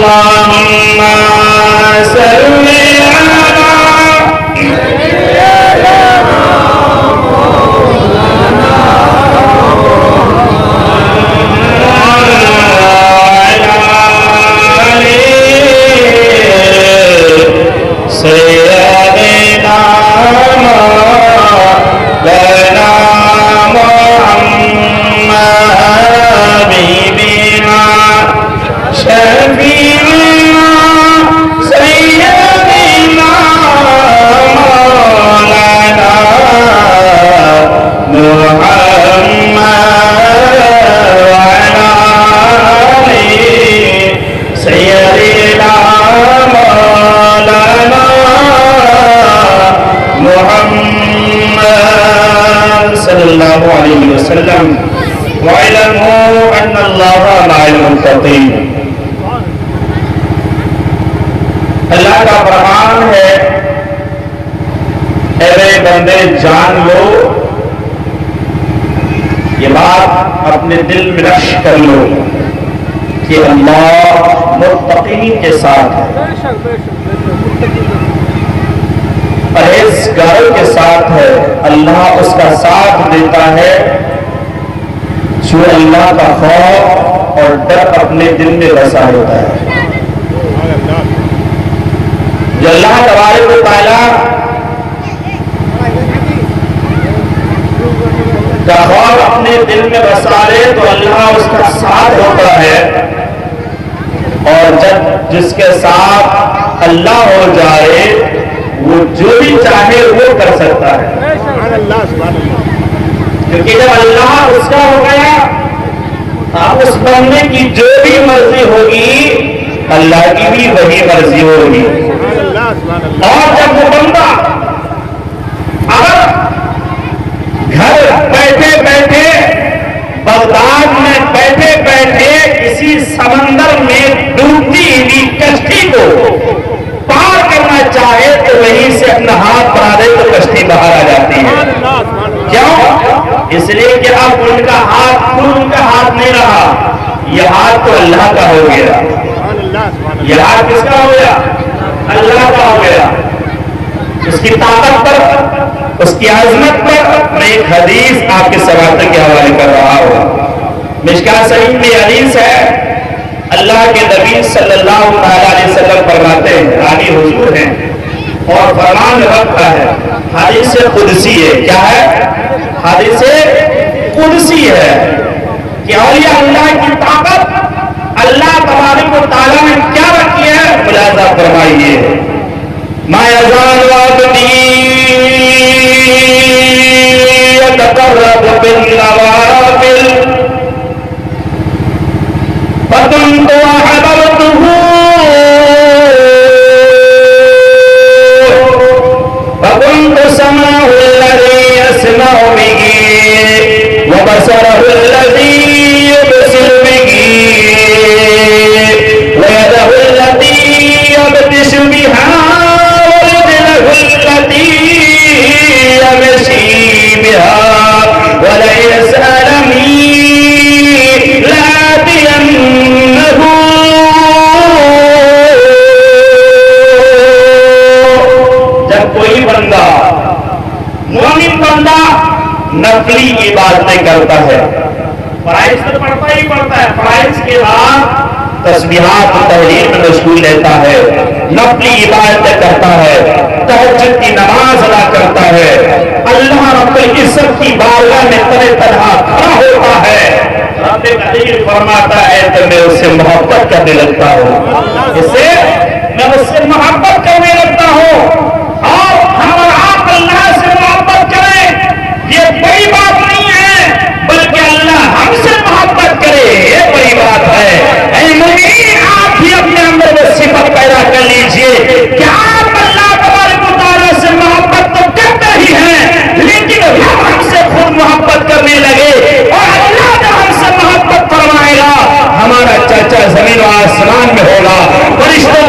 اللهم صل وَاعْلَمُوا أَنَّ اللَّهَ مَعَ الْمُتَّقِينَ۔ اللہ کا فرمان ہے اے میرے بندے جان لو، یہ بات اپنے دل میں رخش کر لو کہ اللہ متقین کے ساتھ ہے، پرہیزگاروں کے ساتھ ہے۔ اللہ اس کا ساتھ دیتا ہے جو اللہ کا خوف اور ڈر اپنے دل میں بسا ہوتا ہے، جو اللہ تبارک و تعالیٰ کا خوف اپنے دل میں بسا لے تو اللہ اس کا ساتھ ہوتا ہے، اور جب جس کے ساتھ اللہ ہو جائے وہ جو بھی چاہے وہ کر سکتا ہے، کیونکہ جب اللہ اس کا ہو گیا آپ اس بندے کی جو بھی مرضی ہوگی اللہ کی بھی وہی مرضی ہوگی۔ اور جب وہ بندہ اگر گھر بیٹھے بیٹھے بغداد میں بیٹھے بیٹھے کسی سمندر میں ڈوبتی ہوئی کشتی کو پار کرنا چاہے تو وہیں سے اپنا ہاتھ بڑھا دے تو کشتی باہر آ جاتی ہے۔ کیوں؟ اس لیے کہ اب ان کا ہاتھ خود ان کا ہاتھ نہیں رہا، یہ ہاتھ تو اللہ کا ہو گیا۔ یہ ہاتھ کس کا ہو گیا؟ اللہ کا ہو گیا۔ اس کی طاقت پر، اس کی عظمت پر میں ایک حدیث آپ کے سواتوں کے حوالے کر رہا ہوں۔ مشکوٰۃ صحیح میں حدیث ہے، اللہ کے نبی صلی اللہ علیہ وسلم فرماتے ہیں، راوی حضور ہیں اور فرمان رکھتا ہے، حدیث قدسی ہے۔ کیا ہے؟ حدیث قدسی ہے کہ اولیاء اللہ کی طاقت اللہ تبارک و تعالیٰ نے کیا رکھی ہے، ملاحظہ فرمائیے۔ مَا يَزَالُ عَبْدِي يَتَقَرَّبُ بِالنَّوَافِلِ فَكُنتُ أَحْبَبْتُهُ فَكُنتُ سَمْعَهُ الَّذِي يَسْمَعُ بِهِ وَبَصَرَهُ الَّذِي يُبْصِرُ بِهِ وَيَدَهُ الَّتِي يَبْطِشُ بِهَا وَرِجْلَهُ الَّتِي يَمْشِي بِهَا وَلَئِنْ سَأَلَنِي لَآتِيَنَّهُ۔ جب کوئی بندہ، مومن بندہ نفلی عبادتیں کرتا ہے، فرائض تو پڑھتا ہی پڑھتا ہے، فرائض کے بعد تسبیحات و تحلیل میں مشغول رہتا ہے، نفلی عبادتیں کرتا ہے، تہجد کی نماز ادا کرتا ہے، اللہ رب العزت کی بارگاہ میں تنہا کھڑا ہوتا ہے، رب قدیر فرماتا ہے تو میں اس سے محبت کرنے لگتا ہوں، میں اس سے محبت کرنے لگتا ہوں۔ اور ہم اور آپ اللہ سے محبت کریں یہ بڑی بات نہیں ہے، بلکہ اللہ ہم سے محبت کرے یہ بڑی بات ہے۔ اے مومنین، آپ بھی اپنے اندر وہ صفت پیدا کر لیجئے کہ آپ اللہ تبارک و تعالیٰ سے محبت تو کرتے ہی ہیں، لیکن ہم سے خود محبت کرنے لگے، اور اللہ جب ہم سے محبت فرمائے گا ہمارا چرچا زمین و آسمان میں ہوگا، فرشتوں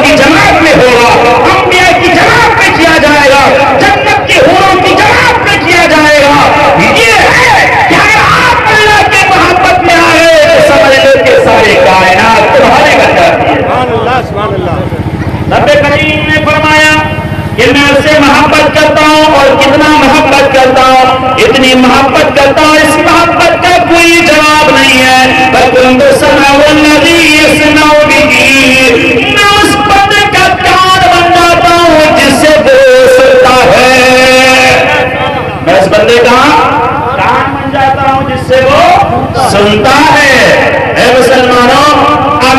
کتنا محبت کرتا ہوں، اتنی محبت کرتا ہوں، اس محبت کا کوئی جواب نہیں ہے۔ فَكُنْتُ سَمْعَهُ الَّذِي يَسْمَعُ بِهِ، میں اس بندے کا کان بن جاتا ہوں جس سے وہ سنتا ہے، میں اس بندے کا کان بن جاتا ہوں جس سے وہ سنتا ہے۔ اے مسلمانوں، اب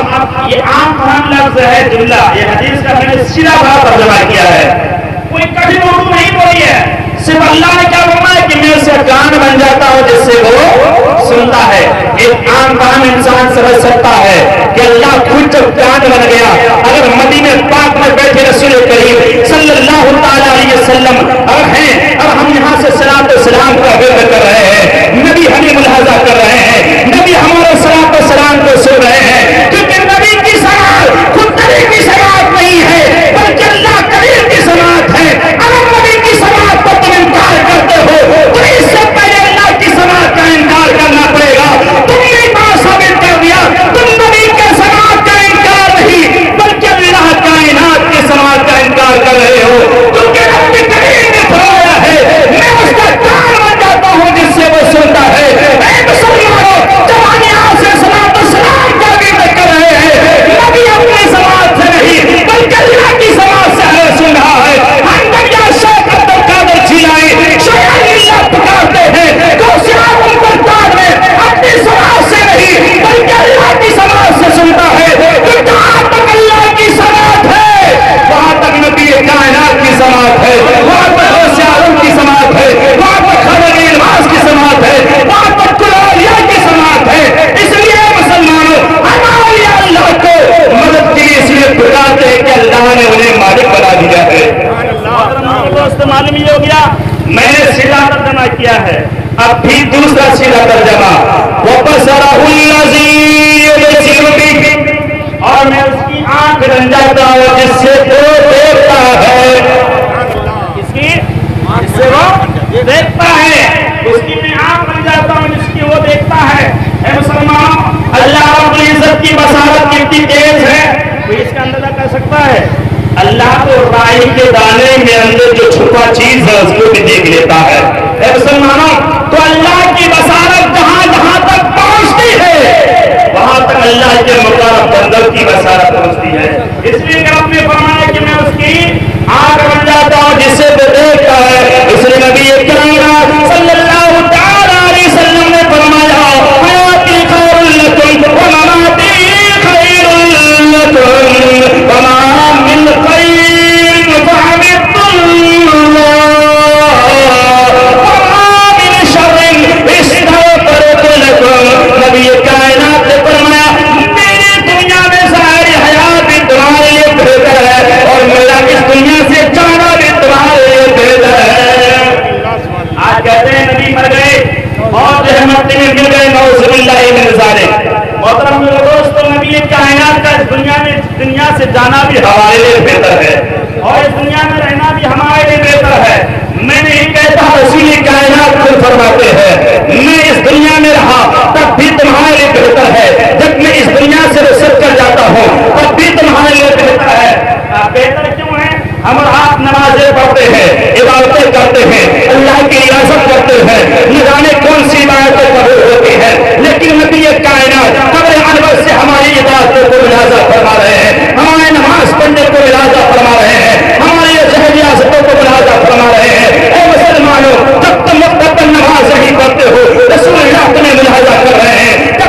یہ عام فہم لفظ ہے جملہ، یہ حدیث کا میں نے سیدھا بھا ترجمہ کیا ہے، کوئی کٹھن اردو نہیں بولی ہے، صرف اللہ نے کیا فرمایا کہ میں اسے کان بن جاتا ہوں جس سے وہ سنتا ہے۔ ایک عام فہم انسان سمجھ سکتا ہے کہ اللہ خود جب کان بن گیا، اگر مدینہ پاک میں بیٹھے رسول کریم صلی اللہ تعالی علیہ وسلم اب ہیں، اب ہم یہاں سے صلاۃ و سلام کا ورد کر رہے ہیں، نبی ہمیں ملاحظہ کر رہے ہیں، نبی ہمارے صلاۃ و سلام کو سن رہے ہیں، کیونکہ نبی کی سماعت خود نبی کی سماعت نہیں ہے بلکہ اللہ کریم کی سماعت ہے۔ اگر نبی کی سماعت کو تم انکار کرتے ہو تو اس سے پہلے اللہ کی سماعت کا انکار کرنا پڑے گا۔ تم نے بات ثابت کر دیا، تم نبی کے سماعت کا انکار نہیں بلکہ اللہ کائنات کی سماعت کا انکار کر رہے ہو، کیونکہ رب کریم نے فرمایا ہے میں اس کا کان بن جاتا ہوں جس سے وہ سنتا ہے۔ اے مسلمانوں، جوانی آپ سے صلاۃ و سلام کا ذکر کر رہے ہیں، نبی اپنی سماعت سے نہیں بلکہ اللہ کی سماعت سے سن رہا ہے۔ ہم دنیا شیخ عبد القادر جیلانی شیخ اللہ پکارتے ہیں، غوث اعظم بغداد میں اپنی سماعت سے نہیں بلکہ اللہ کی سماعت سے سنتا ہے، کہ جہاں تک اللہ کی سماعت ہے وہاں تک نبی کائنات کی سماعت ہے، وہاں تک غوث اعظم کی سماعت ہے، وہاں تک خالد الناس کی سماعت ہے، وہاں تک کل اولیاء کی سماعت ہے۔ اس لیے مسلمانوں، ہم اولیاء اللہ کو مدد کے لیے اس لیے پکارتے ہیں کہ اللہ نے انہیں مالک بنا دیا ہے۔ دوست معلوم یہ ہو گیا، میں نے سیدھا ترجمہ کیا ہے، اب بھی دوسرا سیدھا ترجمہ وَبَصَرَهُ الَّذِي يُبْصِرُ بِهِ، اور میں اس کی آنکھ بن جاتا ہوں جس سے وہ دیکھتا ہے، اس کی جس سے وہ دیکھتا ہے، اس کی میں آنکھ بن جاتا ہوں جس کی وہ دیکھتا ہے۔ اے مسلمانوں، اللہ رب العزت کی بصارت کتنی تیز ہے، کوئی اس کا اندازہ کر سکتا ہے؟ اللہ تو رائی کے دانے میں اندر جو چھپا چیز ہے اس کو بھی دیکھ لیتا ہے۔ اے مسلمانوں، تو اللہ کی بصارت جہاں جہاں تک پہنچتی ہے وہاں تک اللہ کے مقرب بندوں کی بصارت پہنچتی ہے۔ اس لیے کہ رب نے فرمایا کہ میں اس کی آنکھ بن جاتا ہوں جس سے وہ دیکھتا ہے۔ اس لیے نبی کریم صلی اللہ تعالی علیہ وسلم نے فرمایا حیاتی خیر لکم ومماتی خیر لکم وما من خیر فحمد اللہ وما من شر استغفرت لکم۔ نبی کائنات نے فرمایا میری دنیا میں ظاہر حیات بھی تمہارے لیے بہتر ہے اور میرا اس دنیا سے جانا بھی تمہارے لیے بہتر ہے۔ آج کہتے ہیں نبی مر گئے اور رحمت میں مل گئے، نعوذ باللہ من ذالک۔ محترم میرے دوستو، نبی کائنات کا اس دنیا سے جانا بھی ہمارے لیے بہتر ہے اور اس دنیا میں رہنا بھی ہمارے لیے بہتر ہے۔ میں نہیں کہتا رسول کائنات خود فرماتے ہیں میں اس دنیا میں رہا تب بھی تمہارے لیے بہتر ہے، جب میں اس دنیا سے رخصت کر جاتا ہوں تب بھی تمہارے لیے بہتر ہے۔ بہتر کیوں ہے؟ ہم اور آپ نمازیں پڑھتے ہیں، عبادتیں کرتے ہیں، اللہ کی ریاست کرتے ہیں، نہ جانے کون سی عبادتیں قبول ہوتی ہیں، لیکن نبی کائنات قبر انور سے ہماری عبادتوں کو ملاحظہ فرما رہے ہیں، ہمارے نماز پڑھنے کو ملاحظہ فرما رہے ہیں، ہماری ریاستوں کو ملاحظہ فرما رہے ہیں۔ اے مسلمانوں، جب تم وقت نماز نہیں پڑھتے ہو رسول اللہ تمہیں ملاحظہ کر رہے ہیں۔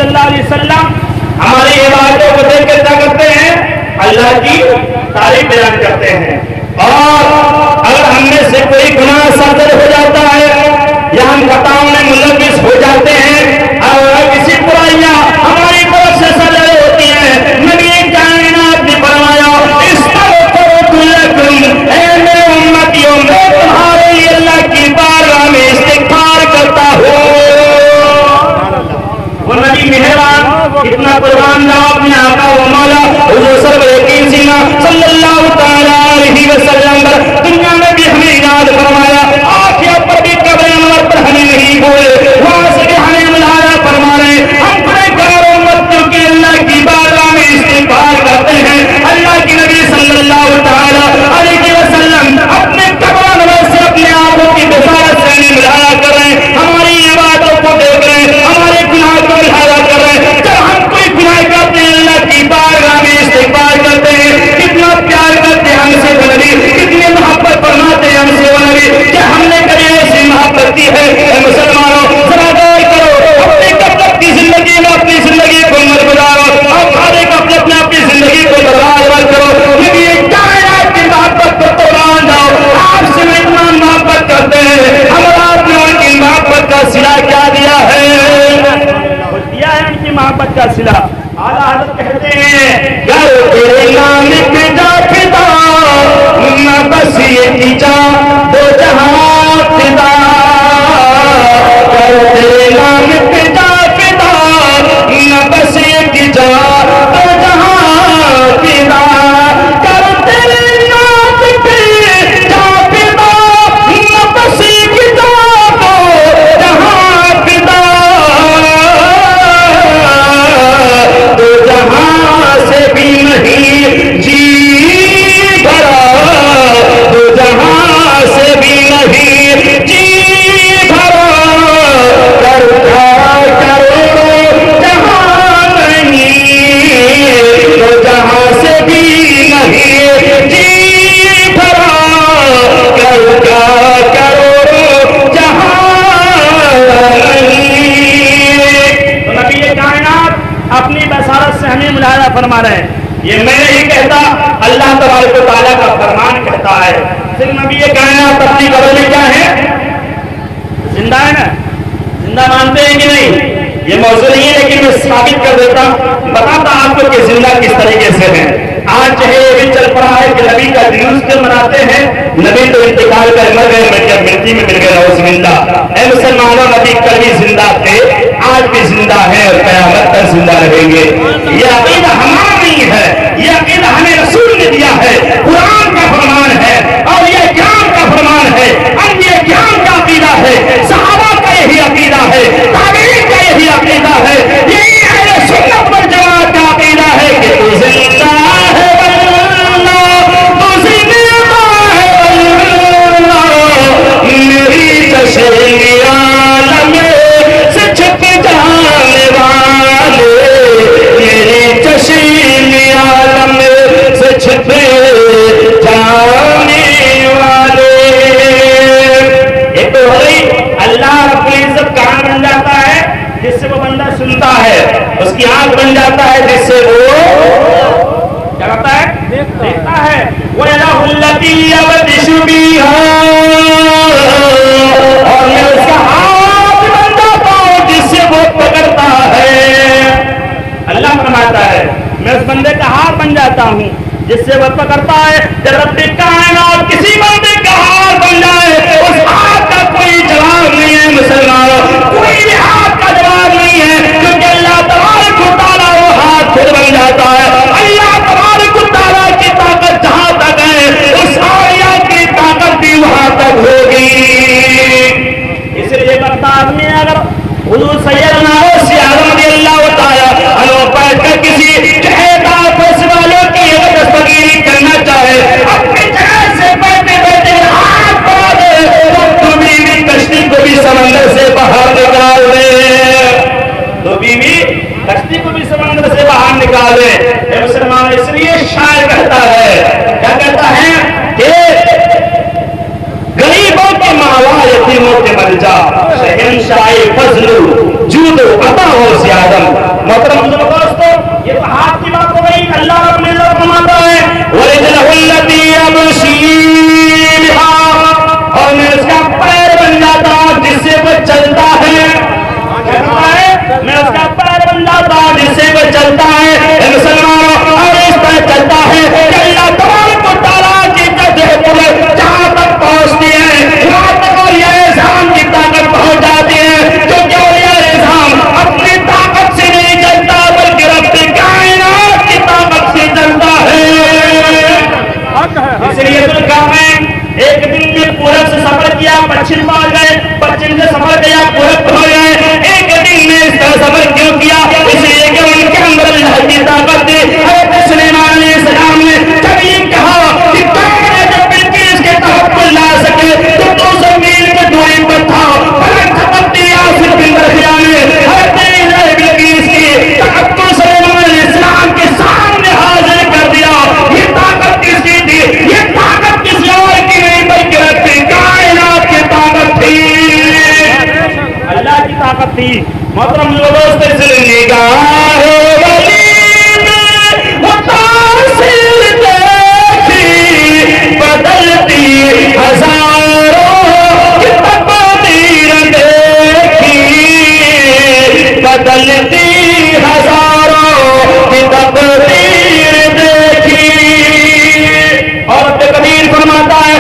اللہ علیہ وسلم ہماری عبادتوں کو دیکھ کر کیا کرتے ہیں؟ اللہ کی تعریف بیان کرتے ہیں. اور اگر ہم میں سے کوئی گناہ صادر ہو جاتا ہے یا ہم خطاؤں میں ملوث ہو جاتے ہیں اور کسی برائیاں ہماری طرف سے صادر ہوتی ہیں، نبی کائنات نے فرمایا استغفروا لکم، اے میرے امتیوں میں تمہارے لیے اللہ کی بارگاہ میں استغفار کرتا ہوں. وہ نبی مہربان اتنا قربان جاؤ اپنے آقا و مولا حضور صلی اللہ تعالی علیہ وسلم پر دنیا میں بھی ہمیں یاد فرمایا، آخرت پر بھی قبر انور پر ہمیں نہیں بھولے، وہاں سے بھی ہمیں ملایا فرما رہے. ہم بڑے کاروں امتیوں کے اللہ کی بارگاہ میں استغفار کرتے ہیں. اللہ کے نبی صلی اللہ تعالی علیہ وسلم اپنے قبر انور سے اپنے آنکھوں کی بصارت سے ہمیں ملایا کر رہے ہیں، ہماری عبادتوں کو دیکھ رہے ہیں، ہمارے گناہ کو ملایا کر رہے ہیں. جب ہم کوئی گناہ کرتے ہیں اللہ کی بارگاہ میں استغفار کرتے ہیں، کتنا پیار کرتے ہیں ہم سے وہ نبی، کتنی محبت فرماتے ہیں ہم سے وہ نبی. کیا ہم نے کبھی ایسی محبت کی ہے؟ اے مسلمانوں ذرا غور کرو، اپنی کب کی زندگی میں اپنی زندگی کو مت گزارو اور ہر ایک اپنی زندگی کو برباد مت کرو. نبی کائنات کی محبت کو قربان جاؤ. آپ سے اتنا محبت کرتے ہیں، ہم آپ نے ان کی محبت کا صلہ کیا دیا ہے؟ دیا ہے ان کی محبت کا صلہ. اعلیٰ حضرت کہتے ہیں گر تیرے نام پہ جا فدا، نہ بس یہ جا دو جہاں فدا. گر تیرے نام پہ جا فدا، نہ بس یہ جا دو جہاں فدا. گر تیرے نام پہ جا فدا، نہ بس یہ جا دو جہاں فدا. دو جہاں سے بھی نہیں جی بھرا، دو جہاں سے بھی نہیں جی بھرا. کرتا کرو جہاں نہیں، دو جہاں سے بھی نہیں جی بھرا. کرتا کرو جہاں نہیں. تو نبی کائنات اپنی بصارت سے ہمیں ملاحظہ فرما رہے ہیں. یہ میں نہیں کہتا، اللہ تبارک و تعالیٰ کا فرمان کہتا ہے. پھر نبی کائنات اپنی قبر میں کیا ہے؟ زندہ ہے نا؟ زندہ مانتے ہیں کہ نہیں؟ یہ موضوع نہیں ہے لیکن میں ثابت کر دیتا ہوں، بتاتا آپ کو کہ زندہ کس طریقے سے ہے. آج چاہے یہ بھی چل پڑا ہے کہ نبی کا جلوس کیوں مناتے ہیں؟ نبی تو انتقال کر مر گئے، میں جب مٹی میں مل گئے اس زندہ. اے مسلمانوں، نبی کل بھی زندہ تھے، آج بھی زندہ ہے اور قیامت تک زندہ رہیں گے. یہ عقیدہ ہمارا نہیں ہے، یہ عقیدہ ہمیں رسول نے دیا ہے، قرآن کا فرمان ہے اور یہ قرآن کا فرمان ہے، انبیاء کرام کا عقیدہ ہے، صحابہ کا یہی عقیدہ ہے، تابعین کا یہی عقیدہ ہے. یہی اہل سنت والجماعت کا عقیدہ ہے کہ تو زندہ ہے واللہ، تو زندہ ہے واللہ، میری چشم عالم سے چھپ جانے والے، میری چشم عالم سے چھپ جانے والے. ایک تو ہو گئی اللہ رب العزت کان بن جاتا ہے جس سے وہ بندہ سنتا ہے، اس کی آنکھ بن جاتا ہے جس سے وہ کیا کرتا ہے؟ دیکھتا ہے. وَإِلَهُ الَّذِي يَبْطِشُ بِهَا، اور میں اس کا ہاتھ بن جاتا ہوں جس سے وہ پکڑتا ہے. اللہ فرماتا ہے میں اس بندے کا ہاتھ بن جاتا ہوں جس سے وہ پکڑتا ہے. جب رب کائنات کسی بندے کا ہاتھ بن جائے، اس ہاتھ کا کوئی جواب نہیں ہے مسلمانوں، کوئی بھی ہاتھ کا جواب نہیں ہے، کیونکہ اللہ تبارک و تعالیٰ وہ ہاتھ خود بن جاتا ہے. اللہ تبارک و تعالیٰ کی طاقت جہاں تک ہے، اس آیا کی طاقت بھی وہاں تک ہوگی. اس لیے بڑھتا آدمی اگر حضور سیدنا غوث اعظم رضی اللہ تعالیٰ عنہ بیٹھ کر کسی جہیدار پولیس والوں کی دستگیری کرنا چاہے، اپنی جگہ سے بیٹھے بیٹھے ہاتھ بڑھا دے تو بیوی کشتی کو بھی سمندر سے باہر نکال دے، تو بیوی کشتی کو بھی سمندر سے باہر نکال دے. اے مسلمان، اس لیے شاعر کہتا ہے، کیا کہتا ہے کہ غریبوں کے ماوا یتیموں کے ملجا، شہنشاہ فضل جود و عطا و زیادہ. محترم دوستو یہ تو ہاتھ کی بات ہو گئی. اللہ رب العزت فرماتا ہے وَرِجْلَهُ الَّتِي يَمْشِي بِهَا, اور میں اس کا پیر بن جاتا ہوں جس سے وہ چلتا ہے. میں اس کا پیر بن جاتا ہوں جس سے وہ چلتا ہے. مسلمانوں اور اس طرح چلتا ہے کہ اللہ تبارک و تعالیٰ کی قدرت جہاں تک پہنچتی ہے وہاں تک اولیاء اعظام کی طاقت پہنچ جاتی ہے. کیونکہ اولیاء اعظام اپنی طاقت سے نہیں چلتا بلکہ رب کائنات کی طاقت سے چلتا ہے. اس لیے ذوالقرنین ایک دن میں پورب سے سفر کیا, پچھم پہنچ گئے, پچھم سے سفر کیا, پورب پہنچ گئے. ایک دن میں اس طرح سفر کیوں کیا؟ اس لیے کہ ان کے اندر اللہ کی طاقت تھی. حضرت سلیمان علیہ السلام نے جب یہ کہا کہ جب بلقیس کے تحفظ لا سکے تو 200 میل کی دوری پر تھا. فلک جھپکتی آصف بن برخیا نے حضرت بلقیس کی طاقت سلیمان علیہ السلام کے سامنے حاضر کر دیا. یہ طاقت کس کی تھی؟ یہ طاقت کسی اور کی نہیں بلکہ رب کائنات کی طاقت تھی, اللہ کی طاقت تھی. محترم دوست اس لیے نگاہ ولی میں وہ تاثیر دیکھی بدلتی ہزاروں کی تقدیر دیکھی, بدلتی ہزاروں کی تقدیر دیکھی. اور تقدیر فرماتا ہے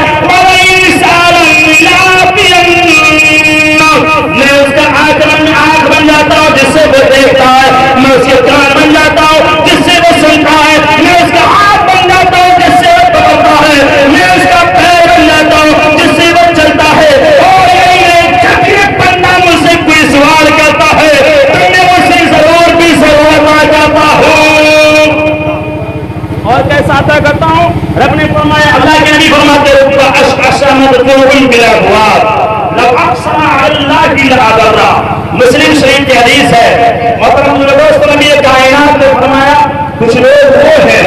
میں اس کا آنکھ بن جاتا ہوں جس سے وہ دیکھتا ہے, میں اس کے کان بن جاتا ہوں جس سے وہ سنتا ہے, میں اس کا ہاتھ بن جاتا ہوں جس سے وہ پکڑتا ہے, میں اس کا پیر بن جاتا ہوں جس سے وہ چلتا ہے. اور جب یہ بندہ مجھ سے کوئی سوال کرتا ہے تو میں اس سے ضرور بھی سوال کرتا ہوں. اور کیسا عطا کرتا ہوں؟ رب نے فرمایا, اللہ کے نبی فرماتے ہیں مسلم شریف کی حدیث ہے. محترم دوستوں نے یہ کائنات نے فرمایا کچھ لوگ وہ ہیں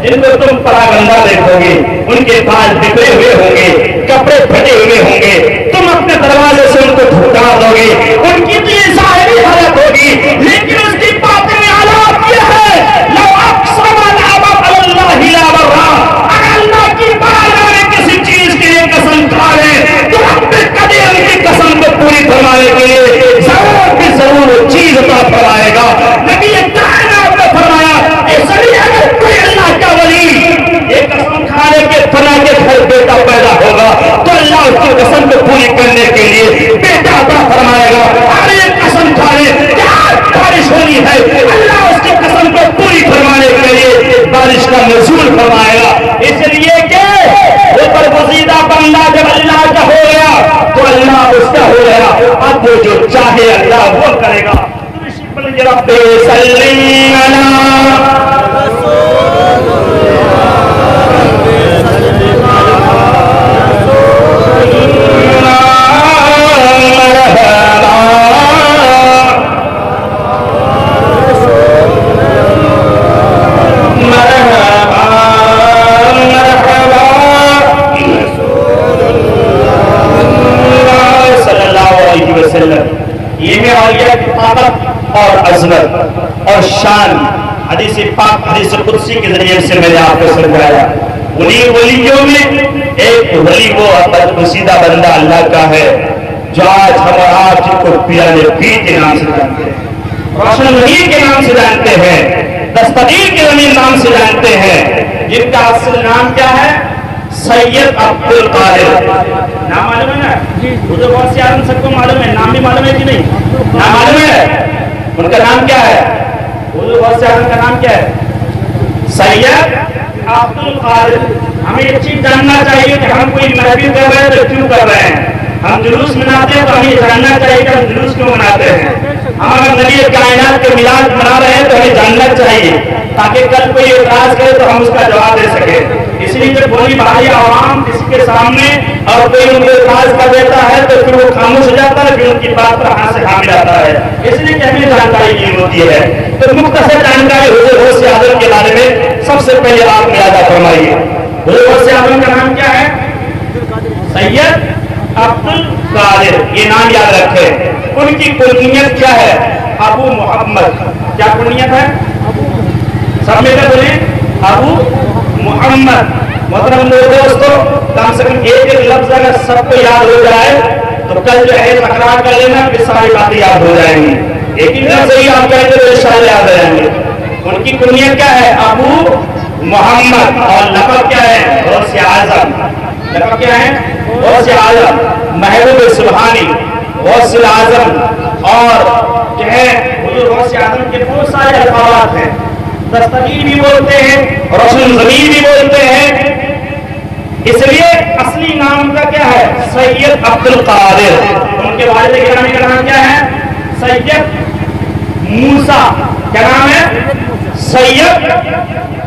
جن کو تم پراگندہ دیکھو گے, ان کے بال بکھرے ہوئے ہوں گے, کپڑے پھٹے ہوئے ہوں گے, تم اپنے دروازے سے ان کو دھکار دو گے, ان کی تو یہ ظاہری حالت ہوگی لیکن اس کی باطنی حالت یہ ہے لو اقسم اللہ لا برا, اگر اللہ کی بارگاہ میں کسی چیز کے لیے قسم کھا لے تو رب قدیر کی قسم کو پوری فرمانے کے لیے ضرور بھی ضرور وہ چیز عطا فرمائے گا. نبی کائنات نے فرمایا اس لیے اگر کوئی اللہ کا ولی ایک قسم کھانے کے فلاں کے گھر بیٹا پیدا ہوگا تو اللہ اس کی قسم کو پوری کرنے کے لیے بیٹا عطا فرمائے گا. اور ایک قسم کھا لے کیا بارش ہونی ہے, اللہ اس کی قسم کو پوری فرمانے کے لیے بارش کا نزول فرمائے گا. اس لیے کہ وہ برگزیدہ بندہ جب اللہ کا ہو گیا تو اللہ اس کا ہو گیا. اب وہ جو چاہے اللہ وہ کرے گا. رب صلی یہ میں اولیاء کی طاقت اور عظمت اور شان حدیث پاک حدیث قدسی کے ذریعے سے میں نے آپ کو سمجھایا. ولیوں میں ایک ولی وہ برگزیدہ بندہ اللہ کا ہے جو آج ہم اور آپ جن کو پیارے پیر کے نام سے جانتے ہیں, روشن منیر کے نام سے جانتے ہیں, دستگیر کے نام سے جانتے ہیں, جن کا اصل نام کیا ہے؟ سید عبد القادر. نام معلوم ہے نا؟ اردو بہت سے آدمی سب کو معلوم ہے, نام بھی معلوم ہے کہ نہیں؟ نام معلوم ہے. ان کا نام کیا ہے؟ اردو بہت سے آدمی کا نام کیا ہے؟ سید عبد القادر. ہمیں یہ چیز جاننا چاہیے کہ ہم کوئی محفل کر رہے ہیں تو کیوں کر رہے ہیں, ہم جلوس مناتے ہیں تو ہمیں جاننا چاہیے کہ ہم جلوس کیوں مناتے ہیں. ہم اگر نبی کائنات کے میلاد منا رہے ہیں تو ہمیں جاننا چاہیے تاکہ کل کوئی اعتراض کرے تو ہم اس کا جواب دے سکیں. اس لیے جب بولی بھائی عوام کسی کے سامنے اور کوئی ان کو اعتراض کر دیتا ہے تو پھر وہ خاموش ہو جاتا ہے, پھر ان کی بات پر ہاتھ سے کام جاتا ہے. اس لیے کہ ہمیں جانکاری کی ہوتی ہے. تو مختصر جانکاری حضور غوث اعظم کے بارے میں سب سے پہلے آپ نے ادا فرمائیے. حضور غوث اعظم کا نام کیا ہے؟ سید عبد القادر، یہ نام یاد رکھے. ان کی کنیت کیا ہے؟ ابو محمد. کیا کنیت ہے؟ سب میں سے بولیں ابو محمد. محترم دوستو، کم سے کم ایک لفظ اگر سب کو یاد ہو جائے تو کل جو ہے تکرار کر لینا، پھر ساری باتیں یاد ہو جائیں گی. ایک ہی لفظ ہی آپ کہتے تو انشاءاللہ یاد آ جائیں گے. ان کی کنیت کیا ہے؟ ابو محمد. اور لقب کیا ہے؟ غوث اعظم. لقب کیا ہے؟ غوث اعظم، محبوب سبحانی، غوث اعظم. اور جو ہے حضور غوث اعظم کے بہت سارے القابات ہیں. دستگیر بھی بولتے ہیں، روشن ضمیر بھی بولتے ہیں. اس لیے اصلی نام کا کیا ہے؟ سید عبد القادر. ان کے والد گرامی کا نام کیا ہے؟ سید موسیٰ. کیا نام ہے؟ سید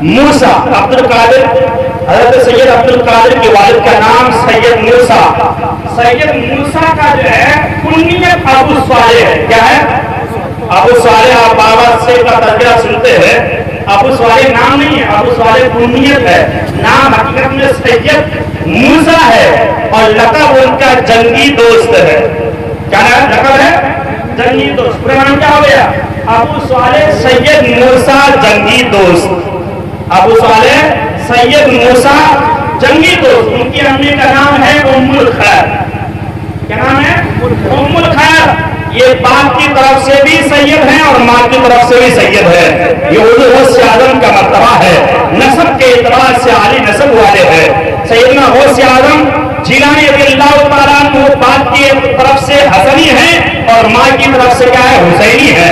موسیٰ. عبد القادر، حضرت سید عبد القادر کے والد کا نام سید موسیٰ. سید موسیٰ کا جو ہے کنیت ابو صالح ہے. کیا ہے؟ ابو صالح. آپ بابا سے کا تذکرہ سنتے ہیں. ابو صالح نام نہیں ہے، ابو صالح کنیت ہے. نام حقیقت میں سید موسیٰ ہے. اور لقب ان کا جنگی دوست ہے. کیا لقب ہے؟ جنگی دوست. پورا نام کیا ہو گیا؟ ابو صالح سید موسیٰ جنگی دوست. ابو صالح سید موسیٰ جنگی دوست. ان کی امی کا نام ہے ام الخیر. کیا نام ہے؟ ام الخیر. یہ باپ کی طرف سے بھی سید ہیں اور ماں کی طرف سے بھی سید ہے. یہ حضور غوث اعظم کا مرتبہ ہے. نسب کے اعتبار سے عالی نسب والے ہیں. سیدنا غوث اعظم جیلانی رضی اللہ تعالیٰ عنہ باپ کی طرف سے حسنی ہیں اور ماں کی طرف سے کیا ہے؟ حسینی ہے.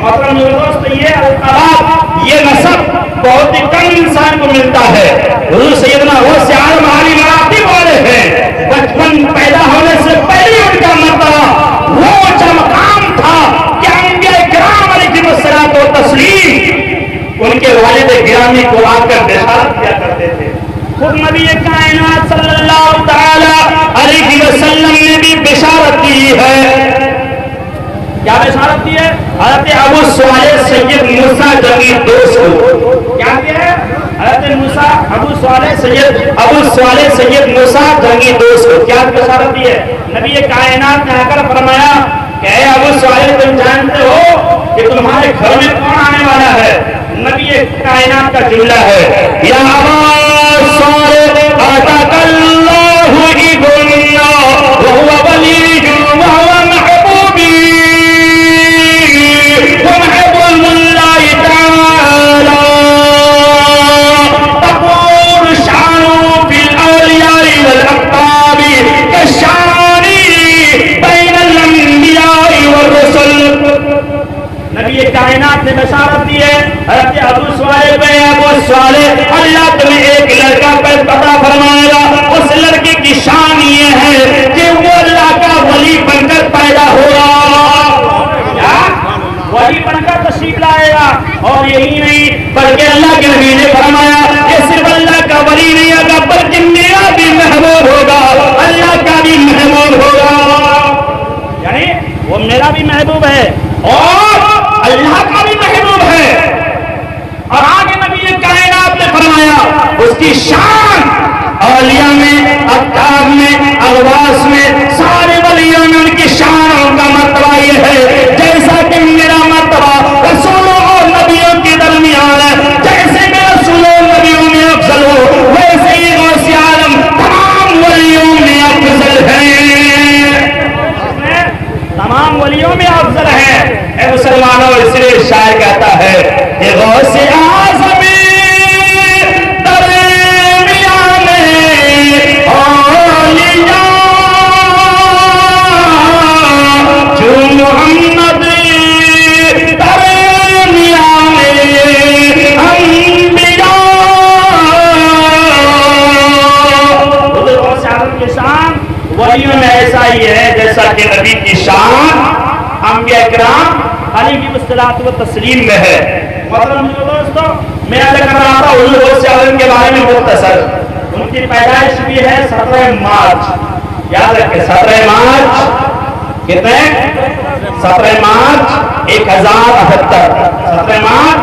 محترم دوست، یہ القاب، یہ نسب بہت ہی کم انسان کو ملتا ہے. حضور سیدنا غوث اعظم عالی مراتب والے ہیں. بچپن پیدا ہونے سے پہلے ان کا مرتبہ وہ مقام تھا کہ انبیاء کرام علیہم الصلوۃ والتسلیم ان کے والد گرامی کو آ کر بشارت کیا کرتے تھے. خود نبی کائنات صلی اللہ تعالی علیہ وسلم نے بھی بشارت دی ہے. کیا بشارت دی ہے؟ حضرت ابو صالح سید موسیٰ جنگی دوست کو کیا کیا ہے؟ حضرت موسیٰ ابو صالح سید موسیٰ جنگی دوست کو کیا بشارت دی ہے؟ نبی کائنات نے آ کر فرمایا کہ اے ابو صالح، تم جانتے ہو کہ تمہارے گھر میں کون آنے والا ہے؟ نبی کائنات کا جملہ ہے یا ابا صالح آتاک اللہ ابننا وہو ولی وہو محبوبی ومحبوب اللہ تعالی تقول شانو فی الاولیاء والاقطاب کشانی بین الانبیاء والرسل. نبی کائنات نے بشارت دی ہے حضرت ابو صالح، اللہ تمہیں ایک لڑکا عطا فرمائے گا. اس لڑکے کی شان یہ ہے کہ وہ اللہ کا ولی بن کر پیدا ہوگا. کیا ولی بن کر تشریف لائے گا؟ اور یہی نہیں بلکہ اللہ کے نبی نے فرمایا کہ صرف اللہ کا ولی نہیں ہوگا بلکہ میرا بھی محبوب ہوگا، اللہ کا بھی محبوب ہوگا. یعنی وہ میرا بھی محبوب ہے اور اللہ کا بھی محبوب ہے. اور آگے نبی کائنات نے فرمایا اس کی شان اولیاء میں، اقطاب میں، اغواص میں، سارے ولیوں میں ان کی شان اور ان کا مرتبہ یہ ہے جیسا کہ میرا مرتبہ رسولوں اور نبیوں کے درمیان ہے. جیسے میں رسولوں اور نبیوں میں افضل ہوں ویسے ہی غوث اعظم تمام ولیوں میں افضل ہیں. تمام ولیوں میں افضل ہیں. اے مسلمانوں، اس لیے شاعر کہتا ہے کہ غوث اعظم درمیان اولیاء جو محمد درمیان انبیاء. حضور غوث اعظم کی شان ولیوں میں ایسا ہی ہے جیسا کہ نبی کی شان انبیاء کرام علیہ الصلوۃ والتسلیم میں ہے. محترم دوستو، میں عرض کر رہا تھا حضور غوث اعظم کے بارے میں مختصر. ان کی پیدائش بھی ہے 17 مارچ. یاد رکھیں 17 مارچ کتنے؟ 17 مارچ 1078. 17 مارچ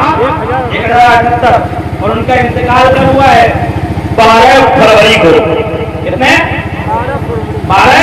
1078. اور ان کا انتقال کب ہوا ہے؟ 12 فروری کو. کتنے؟ 12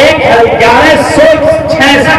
1166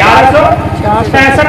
1166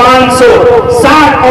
560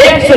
100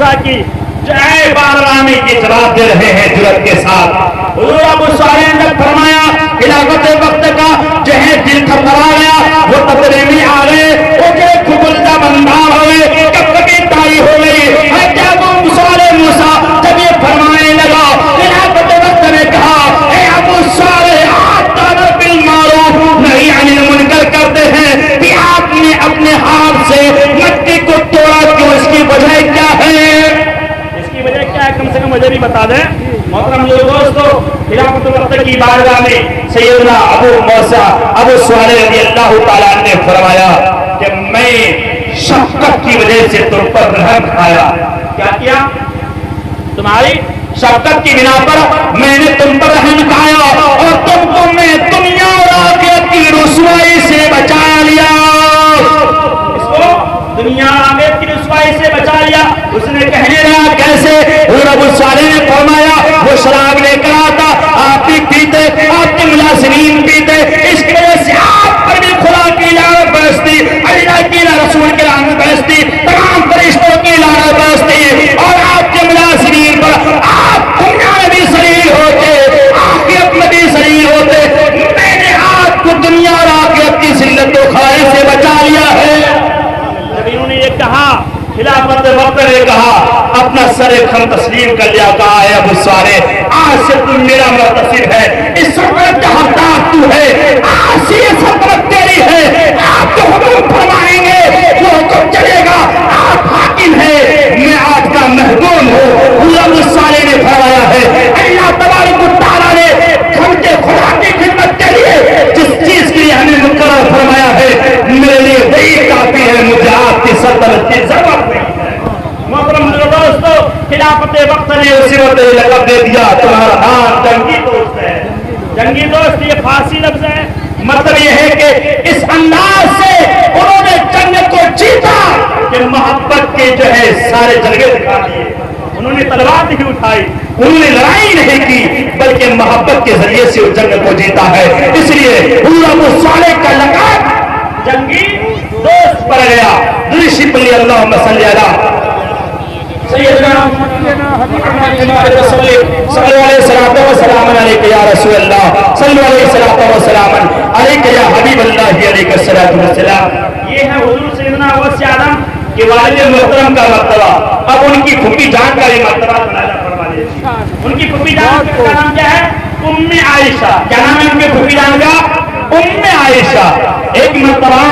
موسیٰ کی جو اے بارگاہ میں یہ جواب دے رہے ہیں جرأت کے ساتھ. حضور ابو صالح نے فرمایا خلافت وقت کا جو ہے دل تھپڑا گیا, وہ تبرے میں آ گئے, وہ جو کھبلتا بندار ہوئے, کب کبھی تاری ہو گئی. کیا ابو صالح موسیٰ جب یہ فرمانے لگا خلافت وقت نے کہا اے ابو صالح آپ تامر بالمعروف نہی عن المنکر کرتے ہیں کہ آپ نے اپنے ہاتھ سے مٹی کو توڑا کیوں, اس کی وجہ کیا ہے؟ وجہ کیا ہے کم سے کم مجھے بھی بتا دیں. محترم دوستو, خلافت وقت کی بارگاہ میں سیدنا ابو صالح رضی اللہ تعالیٰ نے فرمایا کہ میں شفقت کی وجہ سے تم پر رحم کھایا. کیا کیا؟ تمہاری شفقت کی بنا پر میں نے تم پر رحم کھایا اور تم کو میں دنیا اور آخرت کی رسوائی سے بچا لیا. اس کو دنیا اور آخرت کی رسوائی سے بچا لیا. اس نے کہنے لگا کیسے؟ حضور ابو صالح نے فرمایا وہ شراب لے کر آتا, آپ بھی پیتے, آپ کے ملازمین پیتے, اس کی وجہ سے آپ پر بھی خدا کی لعنت برستی, اللہ کی رسول کی لعنت برستی, تمام فرشتوں کی لعنت برستی, اور آپ کے ملازمین پر آپ دنیا میں بھی ذلیل ہوتے, آخرت میں بھی ذلیل ہوتے. میں نے آپ کو دنیا اور آخرت کی ذلت و خواہش سے بچا لیا ہے. جب انہوں نے یہ کہا, خلافت وقت نے کہا اپنا سر خم تسلیم کر لیا, کہا ہے ابو صالح آج سے تم میرا محتسب ہے, اس وقت حقدار تو ہے, آج سے یہ سلطنت تیری ہے, آپ تو حکم فرمائیں گے, جو حکم چلے گا, آپ حاکم ہیں, میں آج کا محکوم ہوں. ابو صالح نے فرمایا ہے اللہ تبارک و تعالیٰ نے ہم کے خدا کی خدمت کے لیے جس چیز کے لیے ہمیں مقرر فرمایا ہے میرے لیے وہی کافی ہے, مجھے آپ کی سلطنت کی ضرورت نہیں ہے. محترم دوستو, خلافت وقت نے اسی وقت لقب دے دیا تمہارا نام جنگی دوست ہے. جنگی دوست یہ فارسی لفظ ہے, مطلب یہ ہے کہ اس انداز سے انہوں نے جنگ کو جیتا کہ محبت کے جو ہے سارے جلوے دکھا دیے. انہوں نے تلوار نہیں اٹھائی, انہوں نے لڑائی نہیں کی, بلکہ محبت کے ذریعے سے جنگ کو جیتا ہے. اس لیے حضور ابو صالح کا لقب جنگی دوست پڑ گیا. درشی پلی اللہم صلی علی سیدنا صلی علیہ وسلم علیکہ یا رسول اللہ, صلی علیہ وسلم علیکہ یا حبیب اللہ علیکہ السلام. یہ ہے حضور سیدنا اویس اعظم کے والد محترم کا مرتبہ. اب ان کی پھوپھی جان کا یہ مرتبہ بنانا فرما دیجیے. ان کی پھوپھی جان کا نام کیا ہے؟ ام عائشہ. کیا نام ہے ان کے پھوپھی جان کا؟ ام عائشہ. ایک مرتبہ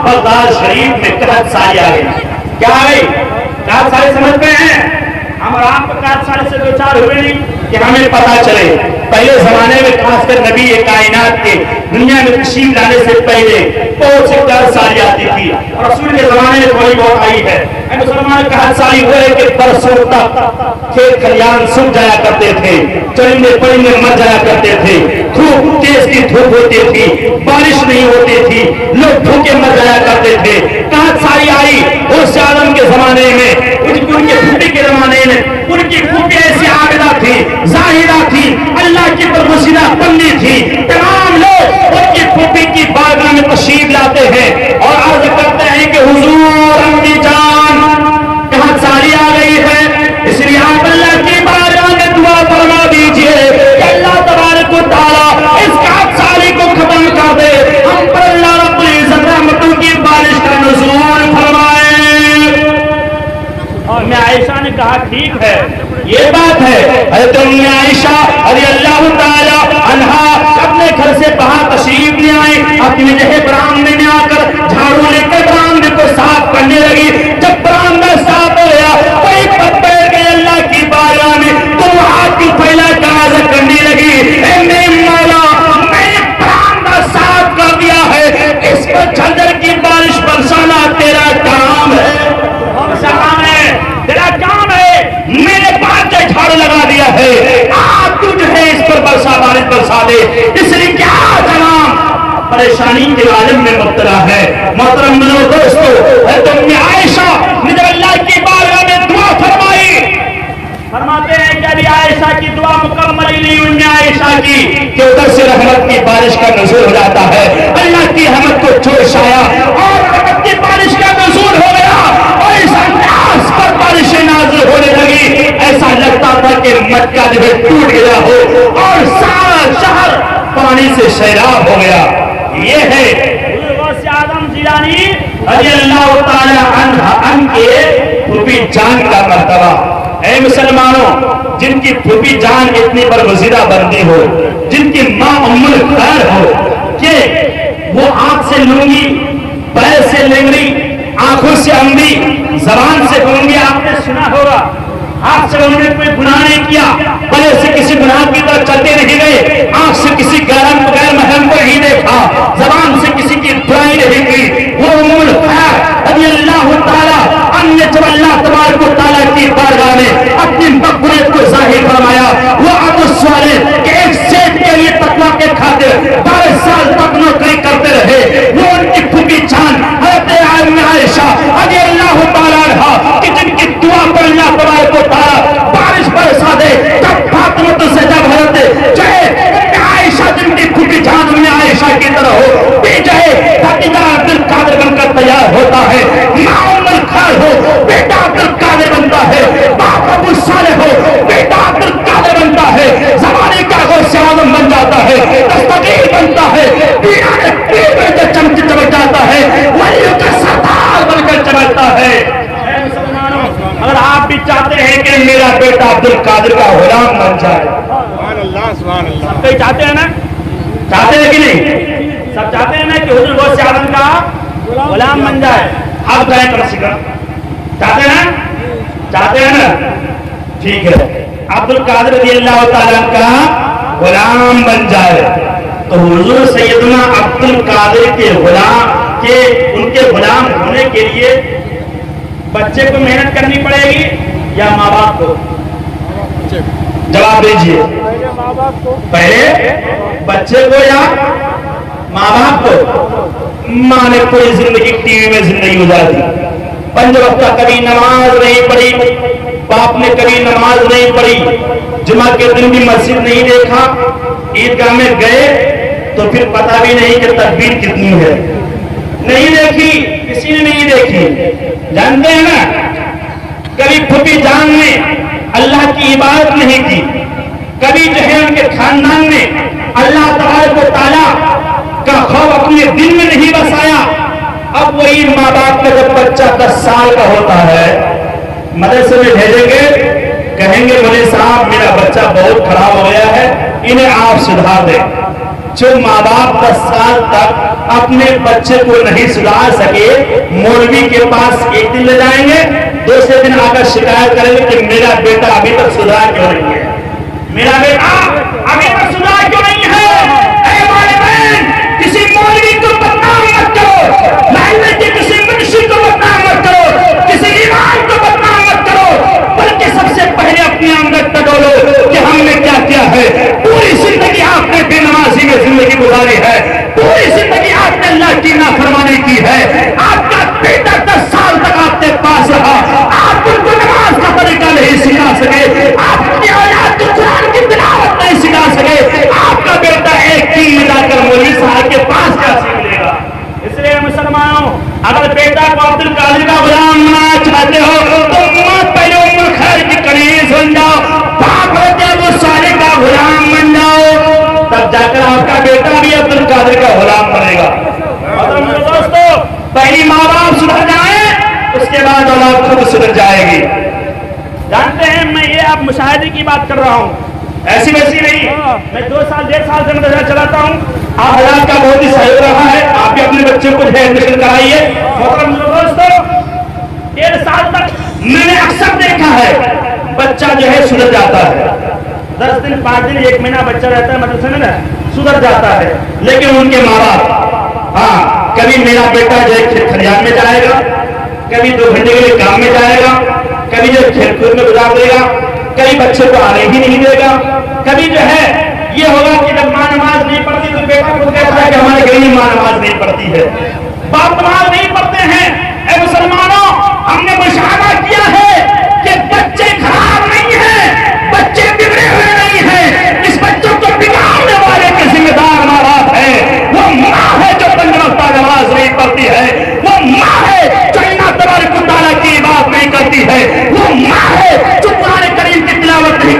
بغداد شریف میں قحط سالی آ گئی. کیا آ گئی؟ قحط سالی سمجھ پہ ہیں ہم, اور آپ قحط سالی سے دو چار ہوئے نہیں کہ ہمیں پتا چلے. پہلے زمانے میں خاص کر نبی کائنات کے دنیا میں تشریف لانے سے پہلے بہت سے قحط سالی آتی تھی, اور رسول کے زمانے میں تھوڑی بہت آئی ہے. مسلمان قحط سالی ہوئے کہ برسوں تک کھیت کھلیان سوکھ جایا کرتے تھے, چرندے پرندے مر جایا کرتے تھے, دھوپ تیز کی دھوپ ہوتی تھی, بارش نہیں ہوتی تھی, لوگ بھوکے مر جایا کرتے تھے. قحط سالی آئی اس عالم کے زمانے میں, ان کے پھوپھی کے زمانے میں. ان کی پھوپھی ایسی عابدہ تھی, زاہدہ تھی, اللہ کی پرگزیدہ بندی تھی. تمام لوگ ان کی پھوپھی کی بارگاہ میں تشریف لاتے ہیں اور عرض کرتے ہیں کہ حضور امی جان قحط سالی آ گئی ہے, اس لیے آپ اللہ کی بارگاہ میں دعا فرما دیجئے کہ اللہ تبارک و تعالیٰ اس قحط سالی کو ختم کر دے, ہم پر اللہ رب العزت رحمتوں کی بارش کا نزول فرمائے. اور میں عائشہ نے کہا ٹھیک ہے, یہ بات ہے. حضرت ام عائشہ رضی اللہ تعالی عنہا اپنے گھر سے باہر تشریف لے آئی, اپنے جو ہے برآمدے میں آ کر جھاڑو لے کر برآمدے کو صاف کرنے لگی. جب برآمدہ صاف ہو گیا وہیں پر بیٹھ گئی اللہ کی بارگاہ میں, تو ہاتھ کی پھیلا کر عرض کرنے لگی اے میرے مولا, میں نے برآمدہ صاف کر دیا ہے, اس پر جھنجر کی بارش برسانا تیرا کام ہے. تیرا کام ہے, میں نے پانچ جھاڑو لگا دیا ہے, آپ تو جو ہے اس پر برسا بارش برسا دے. اس لیے کیا تمام پریشانی کے عالم میں مبتلا ہے. محترم دوستو, ام عائشہ نے جب اللہ کی بارگاہ میں دعا فرمائی, فرماتے ہیں کہ ابھی عائشہ کی دعا مکمل ہی نہیں ام عائشہ کی کہ ادھر سے رحمت کی بارش کا نزول ہو جاتا ہے. اللہ کی رحمت کو جوش آیا اور رحمت کی بارش کا نزول ہو گیا, اور اس انداز پر بارشیں نازل ہو تھا کہ مکہ جو ہے ٹوٹ گیا ہو اور سارا شہر پانی سے سیراب ہو گیا. یہ ہے غوث اعظم جیلانی رضی اللہ تعالی عنہ کے پھوپھی جان کا مرتبہ. اے مسلمانوں، جن کی پھوپھی جان اتنی برگزیدہ بنتی ہو، جن کی ماں ام الخیر ہو کہ وہ آنکھ سے لونگی، پیر سے لنگڑی، آنکھوں سے اندھی، زبان سے گونگی. آپ نے سنا ہوگا ہاتھ سے انہوں نے کوئی گناہ نہیں کیا، پیر سے کسی گناہ کی طرف چلتے نہیں گئے، آنکھ سے کسی غیر محرم کو نہیں دیکھا، زبان سے کسی کی برائی نہیں کی. وہ ام الخیر رضی اللہ تعالیٰ عنہ جب اللہ تبارک و تعالیٰ کی بارگاہ میں اپنی مقبولیت کو ظاہر فرمایا، وہ عبد الصالح کہ ایک سیٹ کے لیے تقویٰ کے خاطر 12 سال تک نوکری کرتے رہے. وہ ان کی پھوپھی جان حضرت عائشہ رضی اللہ تعالیٰ عنہا کہ جن کی دعا پر اللہ تبارک و تعالیٰ بارش برسا دے، جب فاطمہ سے جب حضرت چاہے عائشہ جن کی پھوپھی جان میں عائشہ کی طرح ہو پی جائے، بھتیجا عبد القادر بن کر تیار ہوتا ہے، ماں ام الخیر ہو بیٹا عبد القادر بنتا ہے، باپ ابو صالح ہو بیٹا عبد القادر بنتا ہے، زمانے کا غوث اعظم بن جاتا ہے، دستگیر بنتا ہے، پیر بن کر چمک جاتا ہے، ولیوں کا سردار بن کر چمکتا ہے. اگر آپ بھی چاہتے ہیں کہ میرا بیٹا عبد القادر کا غلام بن جائے، سب کوئی چاہتے ہیں نا؟ چاہتے ہیں کہ نہیں؟ سب چاہتے ہیں نا کہ حضور غوث اعظم کا غلام بن جائے. آپ کریں کم سے کم چاہتے ہیں نا؟ چاہتے ہیں نا؟ ٹھیک ہے، عبد القادر رضی اللہ تعالیٰ کا غلام بن جائے تو حضور سیدنا عبد القادر کے غلام کے ان کے غلام ہونے کے لیے بچے کو محنت کرنی پڑے گی یا ماں باپ کو؟ جواب دیجیے. پہلے بچے کو یا ماں باپ کو؟ ماں نے کوئی زندگی ٹی وی میں زندگی گزار دی، 5 وقت کبھی نماز نہیں پڑھی، باپ نے کبھی نماز نہیں پڑھی، جمعہ کے دن بھی مسجد نہیں دیکھا، عیدگاہ میں گئے تو پھر پتہ بھی نہیں کہ تکبیر کتنی ہے، نہیں دیکھی، کسی نے نہیں دیکھی. جانتے ہیں نا، کبھی پھوپھی جان نے اللہ کی عبادت نہیں کی، کبھی جو ہے ان کے خاندان نے اللہ تبارک و تعالیٰ کا خوف اپنے دل میں نہیں بسایا. اب وہی ماں باپ کا جب بچہ 10 سال کا ہوتا ہے مدرسے میں بھیجیں گے، کہیں گے مولوی صاحب میرا بچہ بہت خراب ہو گیا ہے، انہیں آپ سدھار دیں. جو ماں باپ 10 سال تک اپنے بچے کو نہیں سدھار سکے، مولوی کے پاس ایک دن لے جائیں گے، دوسرے دن آ کر شکایت کریں گے کہ میرا بیٹا ابھی تک سدھار کیوں نہیں ہے، میرا بیٹا ابھی تک سدھار کیوں نہیں ہے. اے والدین، کسی مولوی کو بدنام مت کرو، محلے کے کسی منشی کو بدنام مت کرو، کسی امام کو بدنام مت کرو، بلکہ سب سے پہلے اپنے اندر ٹٹولو کہ ہم نے کیا کیا ہے. پوری زندگی آپ نے بے نمازی میں زندگی گزاری ہے، پوری زندگی آپ نے اللہ کی نافرمانی کی ہے. آپ کا بیٹا 10 سال تک آپ کے پاس رہا، آپ ان کو نماز کا طریقہ نہیں سکھا سکے، آپ کی اولاد کو قرآن کی تلاوت نہیں سکھا سکے. آپ کا بیٹا ایک دن میں جا کر مولوی صاحب کے پاس کیا سیکھ لے گا؟ اس لیے مسلمانوں، اگر بیٹا کو عبد القادر کا غلام بنانا چاہتے ہو تو ماں پہلے ام الخیر کی کنیز بن جاؤ، باپ ہوتے ابو صالح کا غلام بن جاؤ، تب جا کر آپ کا بیٹا بھی عبد القادر کا غلام بنے گا. دوستو، پہلی ماں باپ سدھر جائیں، اس کے بعد اولاد خود سدھر جائے گی. جانتے ہیں میں یہ اب مشاہدے کی بات کر رہا ہوں، ایسی ویسی نہیں. میں 2 سال 1.5 سال سے مدرسہ چلاتا ہوں، آپ حضرات کا بہت ہی سہیوگ رہا ہے، آپ بھی اپنے بچوں کو ایڈمیشن کرائیے. محترم دوستو، 1.5 سال تک میں نے اکثر دیکھا ہے بچہ جو ہے سدھر جاتا ہے، 10 دن 5 دن 1 مہینہ بچہ رہتا ہے مدرسے میں نا، سدھر جاتا ہے. لیکن ان کے ماں باپ، ہاں کبھی میرا بیٹا جو ہے کھیت کھلیان میں جائے گا، کبھی 2 گھنٹے کے لیے کام میں جائے گا، کبھی جو کھیل کود میں گزار دے گا، کبھی بچے کو آنے ہی نہیں دے گا، کبھی جو ہے یہ ہوگا کہ جب ماں نماز نہیں پڑھتی تو بیٹا کو کہتا ہے کہ ہمارے گھر میں ماں نماز نہیں پڑھتی ہے، باپ نماز نہیں پڑھتے ہیں. اے مسلمانوں، ہم نے مشاہدہ کیا ہے کہ بچے خراب نہیں ہیں، بچے بگڑے ہوئے نہیں ہیں، اس بچوں کو بگاڑنے والے کے ذمہ دار ماں باپ ہیں. وہ ماں ہے جو 5 وقت نماز نہیں پڑھتی ہے، وہ ماں ہے جو اللہ تبارک و تعالیٰ کی بات نہیں کرتی ہے، وہ ماں ہے جو قرآن کریم کی تلاوت نہیں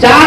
4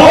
2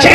6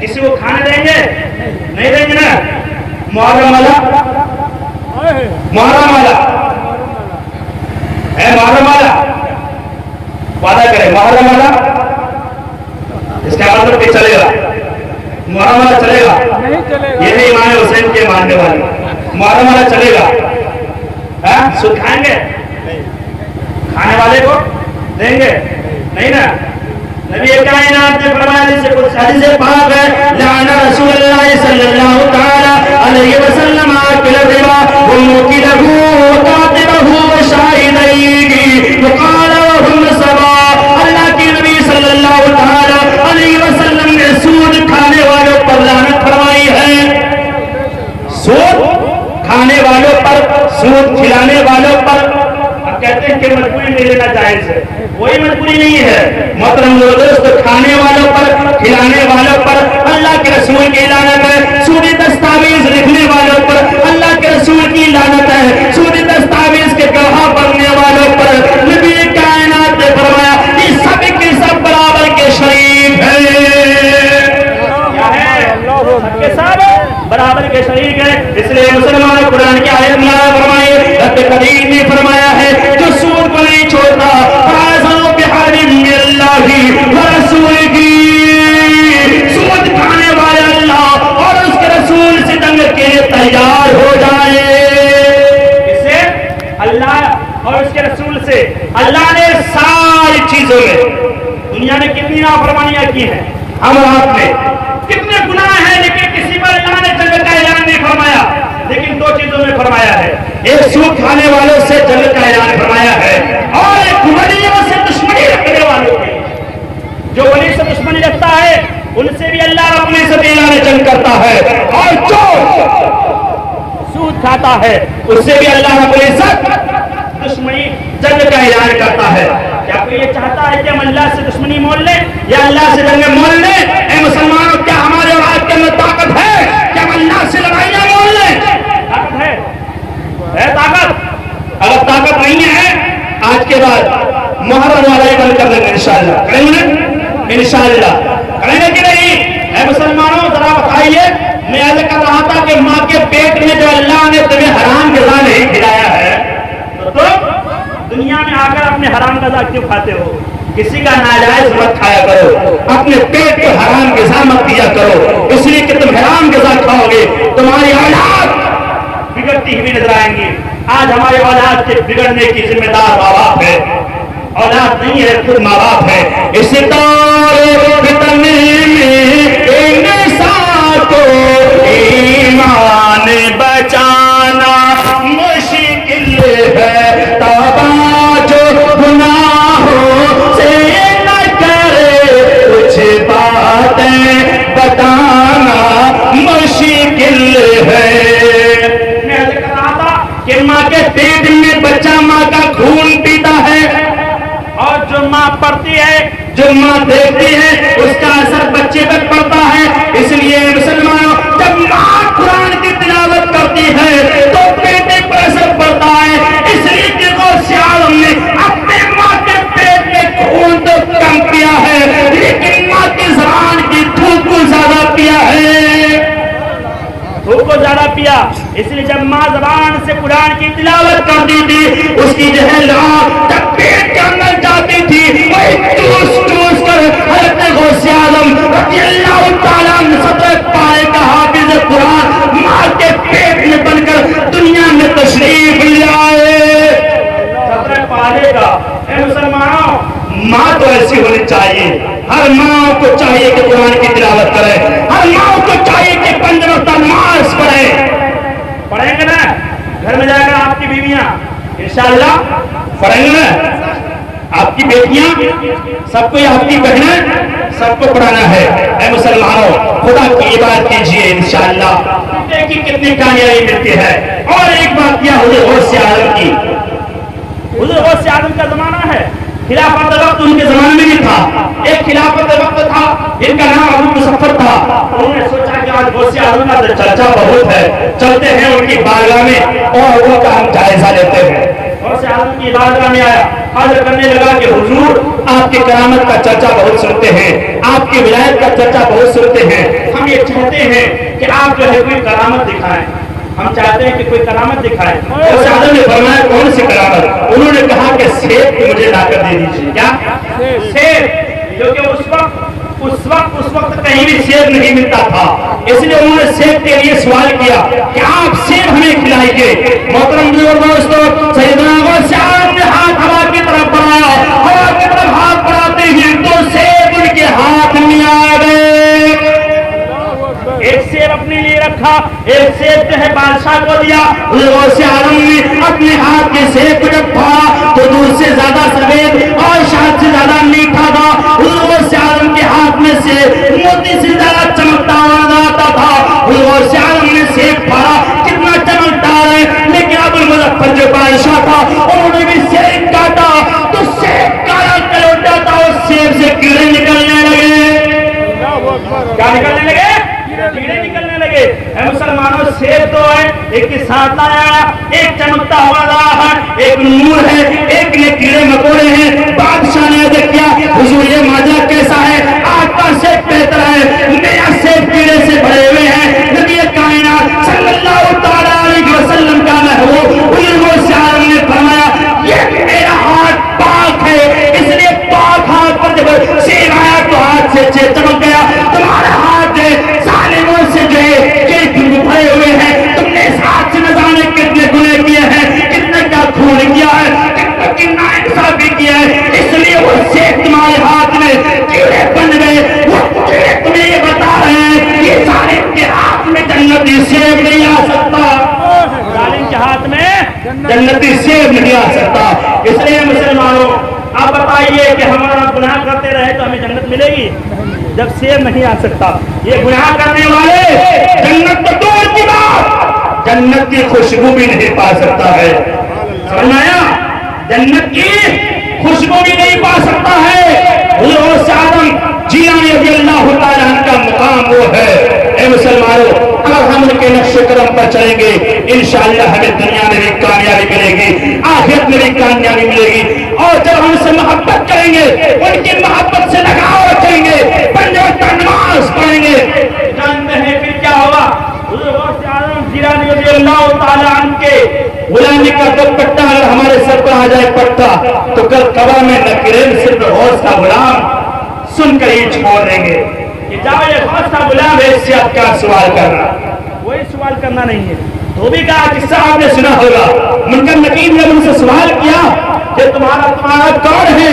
کسی کو کھانے دیں گے؟ نہیں دیں گے نا. محرم والا ہے، محرم والا وعدہ کرے، محرم والا اس کا مطلب کہ چلے گا، محرم والا چلے گا، یہ ہے امام حسین کے ماننے والے. محرم والا چلے گا، سود کھائیں گے؟ کھانے والے کو دیں گے؟ نہیں نا. نبی کائنات نے فرمایا، جس سے کچھ حدیث پاک ہے، لعن رسول اللہ صلی اللہ تعالی علیہ وسلم آکل الربا وموکلہ وکاتبہ وشاہدیہ وقال وهم سواء. اللہ کے نبی صلی اللہ تعالی علیہ وسلم نے سود کھانے والوں پر لعنت فرمائی ہے. سود کھانے والوں پر، سود کھلانے والوں پر. اب کہتے ہیں کہ مجبوری نہیں لینا جائز ہے، کوئی مجبوری نہیں ہے محترم دوست. کھانے والوں پر، کھلانے والوں پر اللہ کے رسول کی لعنت ہے. سودی دستاویز لکھنے والوں پر اللہ کے رسول کی لعنت ہے. سودی دستاویز کے گواہ بننے والوں پر نبی کائنات نے فرمایا کہ سب کے سب برابر کے شریک ہیں. کیا ہے؟ سب کے سب برابر کے شریک ہے. اس لیے مسلمان قرآن کی آیت میں فرمائے، رب کریم نے فرمایا ہے جو سود کو نہیں چھوڑتا فَآذَنُوا بِحَرْبٍ مِّنَ اللَّهِ وَرَسُولِهِ. سود کھانے والے اللہ اور اس کے رسول سے جنگ کے لیے تیار ہو جائے. اس سے اللہ اور اس کے رسول سے اللہ نے ساری چیزوں میں دنیا میں کتنی نافرمانیاں کی ہیں، ہم اور آپ نے کتنے گناہ ہیں، لیکن کسی پر اللہ نے جنگ کا اعلان نہیں فرمایا. لیکن دو چیزوں میں فرمایا ہے، ایک سود کھانے والوں سے جنگ کا اعلان فرمایا ہے، اور ایک ولیوں سے دشمنی رکھنے والوں کی. جو ولی سے دشمنی رکھتا ہے ان سے بھی اللہ رب العزت اعلان جنگ کرتا ہے، اور جو سود کھاتا ہے اس سے بھی اللہ رب العزت دشمنی جنگ کا اعلان کرتا ہے. کیا کوئی یہ چاہتا ہے کہ ہم اللہ سے دشمنی مول لیں یا اللہ سے جنگ مول لیں؟ اے مسلمانوں، کیا ہمارے اور آپ کے اندر طاقت ہے کہ ہم اللہ سے لڑائیاں مول لیں؟ طاقت ہے طاقت؟ اگر طاقت نہیں ہے آج کے بعد محرم والا ہی بند کر دیں گے انشاءاللہ. کریں گے انشاءاللہ؟ کریں گے کہ نہیں؟ اے مسلمانوں ذرا بتائیے، میں ایسا کر رہا تھا کہ ماں کے پیٹ میں جو اللہ نے تمہیں حرام غذا نہیں کھلایا ہے تو دنیا میں آ کر اپنے حرام غذا کیوں کھاتے ہو؟ کسی کا ناجائز مت کھایا کرو، اپنے پیٹ کو حرام غذا مت دیا کرو، اس لیے کہ تم حرام غذا کھاؤ گے تمہاری اولاد بگڑتی ہوئی نظر آئیں گی. آج ہمارے اولاد کے بگڑنے کی ذمہ دار ماں باپ ہے، اولاد نہیں ہے خود ماں باپ ہے. اسی طور فتنے میں انسان کو ایمان بچانا مشکل ہے، توبہ جو گناہوں سے نہ کرے کچھ باتیں بتانا مشکل ہے. کہ ماں کے پیٹ میں بچہ ماں کا خون پیتا ہے، اور جو ماں پڑھتی ہے، جو ماں دیکھتی ہے، اس کا اثر بچے پر پڑتا ہے. اس لیے مسلمانوں جب ماں قرآن کی تلاوت کرتی ہے تو بیٹے پر اثر پڑتا ہے. اس لیے کہ غوث اعظم نے اپنے ماں کے پیٹ میں خون تو کم پیا ہے لیکن ماں کی زبان کی تھوک کو زیادہ پیا ہے، تھوک کو زیادہ پیا. اس لیے جب ماں زبان سے قرآن کی تلاوت کرتی تھی اس کی جہل جب پیٹ کے اندر جاتی تھی وہی چوس چوس کر حضرت غوث اعظم رضی اللہ تعالیٰ عنہ صدر پائے کا حافظ قرآن ماں کے پیٹ میں بن کر دنیا میں تشریف لے آئے. صدر پائے کا. اے مسلمانوں، ماں تو ایسی ہونی چاہیے، ہر ماں کو چاہیے کہ قرآن کی تلاوت کرے، ہر ماں کو چاہیے کہ 5 وقت نماز پڑھے. پڑھیں گے نا گھر میں جا کر آپ کی بیویاں انشاءاللہ پڑھیں گے نا، آپ کی بیٹیاں سب کو، آپ کی بہنیں سب کو پڑھانا ہے. اے مسلمانوں خدا کی عبادت کیجیے انشاءاللہ، دیکھیں کتنی کامیابی ملتی ہے. اور ایک بات کیا حضور غوث اعظم کی، حضور غوث اعظم کا زمانہ ہے، خلافت وقت ان کے زمانے میں بھی تھا. ایک خلافت وقت تھا ان کا نام ابو مظفر تھا. انہوں نے سوچا کہ آج غوث اعظم کا چرچا بہت ہے، چلتے ہیں ان کی بارگاہ میں اور ان کا ہم جائزہ لیتے ہیں. اور غوث اعظم کی بارگاہ میں آیا، عرض کرنے لگا کہ حضور آپ کی کرامت کا چرچا بہت سنتے ہیں، آپ کی ولایت کا چرچا بہت سنتے ہیں، ہم یہ چاہتے ہیں کہ آپ جو ہے کوئی کرامت دکھائیں، ہم چاہتے ہیں کہ کوئی کرامت دکھائیں۔ غوث اعظم نے فرمایا کون سی کرامت؟ انہوں نے کہا کہ سیب مجھے لا کر دے دیجیے۔ کیا؟ سیب، کیونکہ اس وقت کہیں بھی سیب نہیں ملتا تھا، اس لیے انہوں نے سیب کے لیے سوال کیا کہ آپ سیب ہمیں کھلائیں گے۔ محترم دوستو، سیدنا غوث اعظم نے ہاتھ ہوا کی طرف بڑھایا، ہوا کی طرف ہاتھ بڑھاتے ہی تو سیب ان کے ہاتھ میں آ گئے۔ ایک سیب اپنے لیے رکھا، ایک سیب جو ہے بادشاہ کو دیا۔ غوث اعظم نے اپنے ہاتھ کے سیب کو جب پھاڑا تو دودھ سے زیادہ سفید اور شہد سے زیادہ میٹھا تھا۔ غوث اعظم کے ہاتھ میں سے موتی سے زیادہ چمکتا آتا تھا۔ غوث اعظم نے سیب پھاڑا، کتنا چمکدار ہے، لیکن ابو المظفر جو بادشاہ تھا انہوں نے بھی سیب کاٹا تو سیب کالا کلوٹا تھا، اس سیب سے کیڑے نکلنے لگے۔ کیا نکلنے لگے؟ کیڑے نکلنے لگے۔ اے مسلمانوں، سیب تو ہے، ایک کی ساتھ لایا، ایک چمکتا ہوا رہا ہے، ایک نور ہے، ایک نے کیڑے مکوڑے ہیں۔ بادشاہ نے عرض کیا حضور یہ ماجرا کیسا ہے؟ آپ کا سیب بہتر ہے، میرا سیب کیڑے سے بھرے ہوئے ہیں۔ نبی کائنات صلی اللہ تعالیٰ علیہ وسلم کا محبوب غوث اعظم نے فرمایا یہ میرا ہاتھ پاک ہے، اس لیے پاک ہاتھ پر جب سیب آیا تو ہاتھ سے چمک گیا۔ تمہارا ہاتھ ہے ظالموں سے جو ہے کہ بھرے ہوئے ہیں، تم نے اس ہاتھ سے نہ جانے کتنے گناہ کیے ہیں، کتنے کا خون کیا ہے، کتنا کی ناانصافی کیا ہے، اس لیے وہ سیب تمہارے ہاتھ میں کیڑے بن گئے۔ وہ کیڑے تمہیں یہ بتا رہے ہیں یہ ظالم کے ہاتھ میں جنتی سیب نہیں آ سکتا، ظالم کے ہاتھ میں جنتی سیب نہیں آ سکتا۔ اس لیے مسلمانوں آپ بتائیے کہ ہمارا گناہ کرتے رہے تو ہمیں جنت ملے گی؟ جب سیب نہیں آ سکتا، یہ گناہ کرنے والے جنت تو دور کی بات، جنت کی خوشبو بھی نہیں پا سکتا ہے۔ فرمایا جنت کی خوشبو بھی نہیں پا سکتا ہے۔ غوث اعظم جیلانی رضی اللہ تعالیٰ عنہ کا مقام وہ ہے۔ اے مسلمانوں، اگر ہم ان کے نقش قدم پر چلیں گے انشاءاللہ ہمیں دنیا میں بھی کامیابی ملے گی، آخرت میں بھی کامیابی ملے گی۔ اور جب ہم سے محبت کریں گے، ان کی محبت سے لگاؤ رکھیں گے، پنج وقت نماز پڑھیں گے، جانتے ہیں پھر کیا ہوگا؟ غوث اعظم جیلانی رضی اللہ تعالیٰ عنہ کے غلامی کا دوپٹہ اگر ہمارے سر پر آ جائے پٹا تو کل قبر میں نکرین صرف غوث کا غلام سن کر ہی چھوڑ دیں گے کہ جاؤ یہ غوث کا غلام ہے، اس سے آپ کیا سوال کرنا؟ کوئی سوال کرنا نہیں ہے۔ دھوبی کا قصہ آپ نے سنا ہوگا، منکر نکیر نے ان سے سوال کیا کہ تمہارا کون ہے،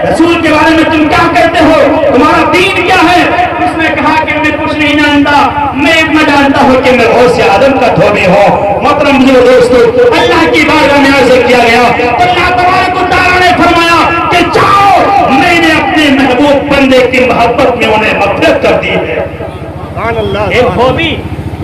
رسول کے بارے میں تم کیا کہتے ہو، تمہارا دین کیا ہے؟ اس نے کہا کہ میں کچھ نہیں جانتا، میں اتنا جانتا ہوں کہ میں غوث اعظم کا دھوبی ہوں۔ محترم دوستو، اللہ کی بارگاہ میں عرض کیا گیا تو اللہ تبارک و تعالیٰ نے فرمایا کہ جاؤ، میں نے اپنے محبوب بندے کی محبت میں انہیں مغفرت کر دی ہے۔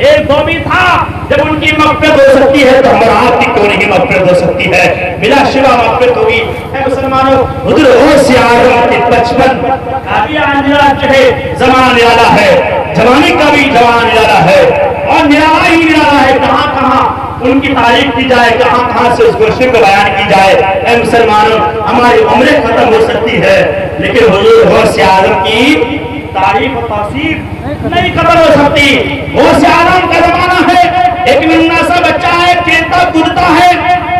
ایک دھوبی تھا، جب ان کی مغفرت ہو سکتی ہے تو ہمارا آپ کی کیوں نہیں مغفرت ہو سکتی ہے؟ بلا شبہ مغفرت ہوگی۔ اے مسلمانوں، حضور غوث اعظم کے 55 کافی نرالا جو ہے زمان نرالا ہے، جوانی کا بھی جوان نرالا ہے اور نرالا ہی نرالا ہے۔ کہاں کہاں ان کی تعریف کی جائے، کہاں کہاں سے اس گوشے کو بیان کی جائے۔ اے مسلمانوں، ہماری عمریں ختم ہو سکتی ہے لیکن حضور غوث اعظم کی تعریف و توصیف نہیں ختم ہو سکتی۔ غوث اعظم کا زمانہ ہے، ایک ننھا سا بچہ ہے، کھیلتا کودتا ہے،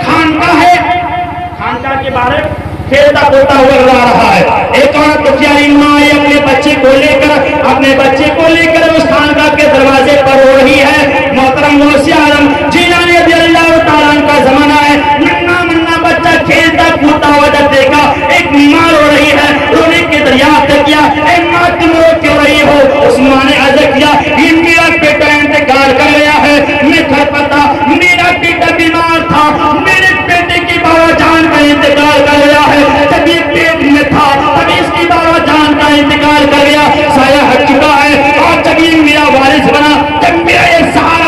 خانقاہ کے باہر کھیلتا کودتا ہوا نظر آ رہا ہے۔ ایک عورت دکھیاری ماں اپنے بچے کو لے کر اس خانقاہ کے دروازے پر رو رہی ہے۔ محترم غوث اعظم جیلانی رضی اللہ تعالیٰ عنہ کا زمانہ ہے، ننھا بچہ کھیلتا کودتا ہوا جب دیکھا ایک ماں رو رہی ہے، رونے کے دریافت کیا، اے ماں تم رو کیوں رہی ہو؟ اس ماں نے عرض کیا یہ میرا بیٹا انتقال کر گیا ہے، میں گھر پر تھا، میرا بیٹا بیمار تھا، میرے بیٹے کی بابا جان کا انتقال کر گیا ہے، جب یہ پیٹ میں تھا تب اس کی بابا جان کا انتقال کر گیا، سایہ ہٹ چکا ہے، اور جب یہ میرا وارث بنا، جب میرا یہ سہارا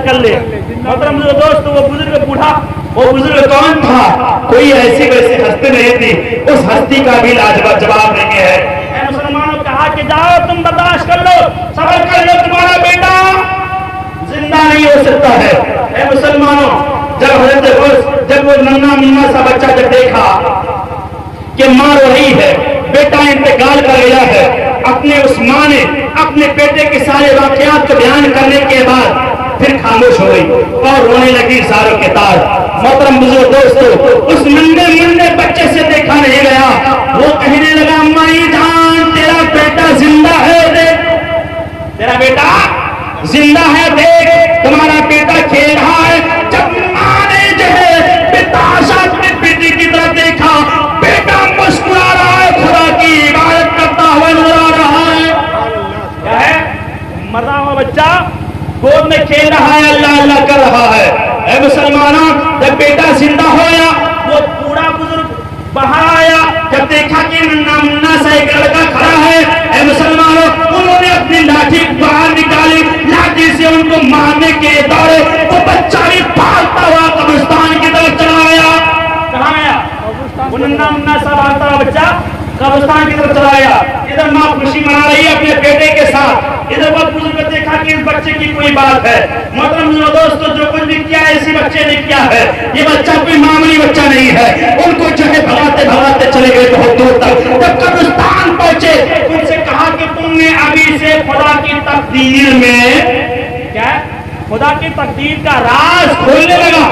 کر لے. محترم دوست وہ بزرگ بوڑھا وہ بزرگ کون تھا؟ کوئی ایسی ویسی ہستی نہیں تھی، اس ہستی کا بھی لاجواب جواب نہیں ہے. اے مسلمانوں کہا کہ جاؤ تم برداشت کر لو، صبر کر لو، تمہارا بیٹا زندہ نہیں ہو سکتا ہے. اے مسلمانوں جب وہ ننا منا سا بچہ جب دیکھا کہ ماں رو رہی ہے، بیٹا انتقال کر گیا ہے، اپنے اس ماں نے اپنے بیٹے کے سارے واقعات کو بیان کرنے کے بعد پھر خاموش ہو گئی اور رونے لگی زاروں کے تار. محترم بزرگ دوستو اس ننھے منڈے بچے سے دیکھا نہیں گیا، وہ کہنے لگا مائی جان تیرا بیٹا زندہ ہے، دیکھ تیرا بیٹا زندہ ہے، دیکھ تمہارا بیٹا کھیل رہا ہے. جب ماں نے جو ہے بتاشا اپنے بیٹے کی طرف دیکھا، بیٹا مسکرا رہا ہے، خدا کی عبادت کرتا ہوا نظر آ رہا ہے. کیا ہے؟ مرا ہوا بچہ گود میں کھیل رہا ہے، اللہ اللہ کر رہا ہے. اے مسلمانوں جب بیٹا زندہ ہویا وہ بوڑھا بزرگ باہر آیا، جب دیکھا کہ ننا منا سا ایک لڑکا کھڑا ہے، اے مسلمانوں انہوں نے اپنی لاٹھی باہر نکالی، لاٹھی سے ان کو مارنے کے دورے وہ بچہ بھی بھاگتا ہوا قبرستان کی طرف چلا گیا. کہاں گیا؟ وہ ننا منا سا بھاگتا ہوا بچہ قبرستان کی طرف چلا گیا. ادھر ماں خوشی منا رہی ہے اپنے بیٹے کے ساتھ، ادھر وہ بزرگ دیکھا کہ اس بچے کی کوئی بات ہے. محترم دوستو جو کچھ بھی کیا ہے اسی بچے نے کیا ہے، یہ بچہ کوئی معمولی بچہ نہیں ہے. ان کو جو ہے بھگاتے بھگاتے چلے گئے بہت دور تک. جب قبرستان پہنچے ان سے کہا کہ تم نے ابھی سے خدا کی تقدیر میں کیا خدا کی تقدیر کا راز کھولنے لگا،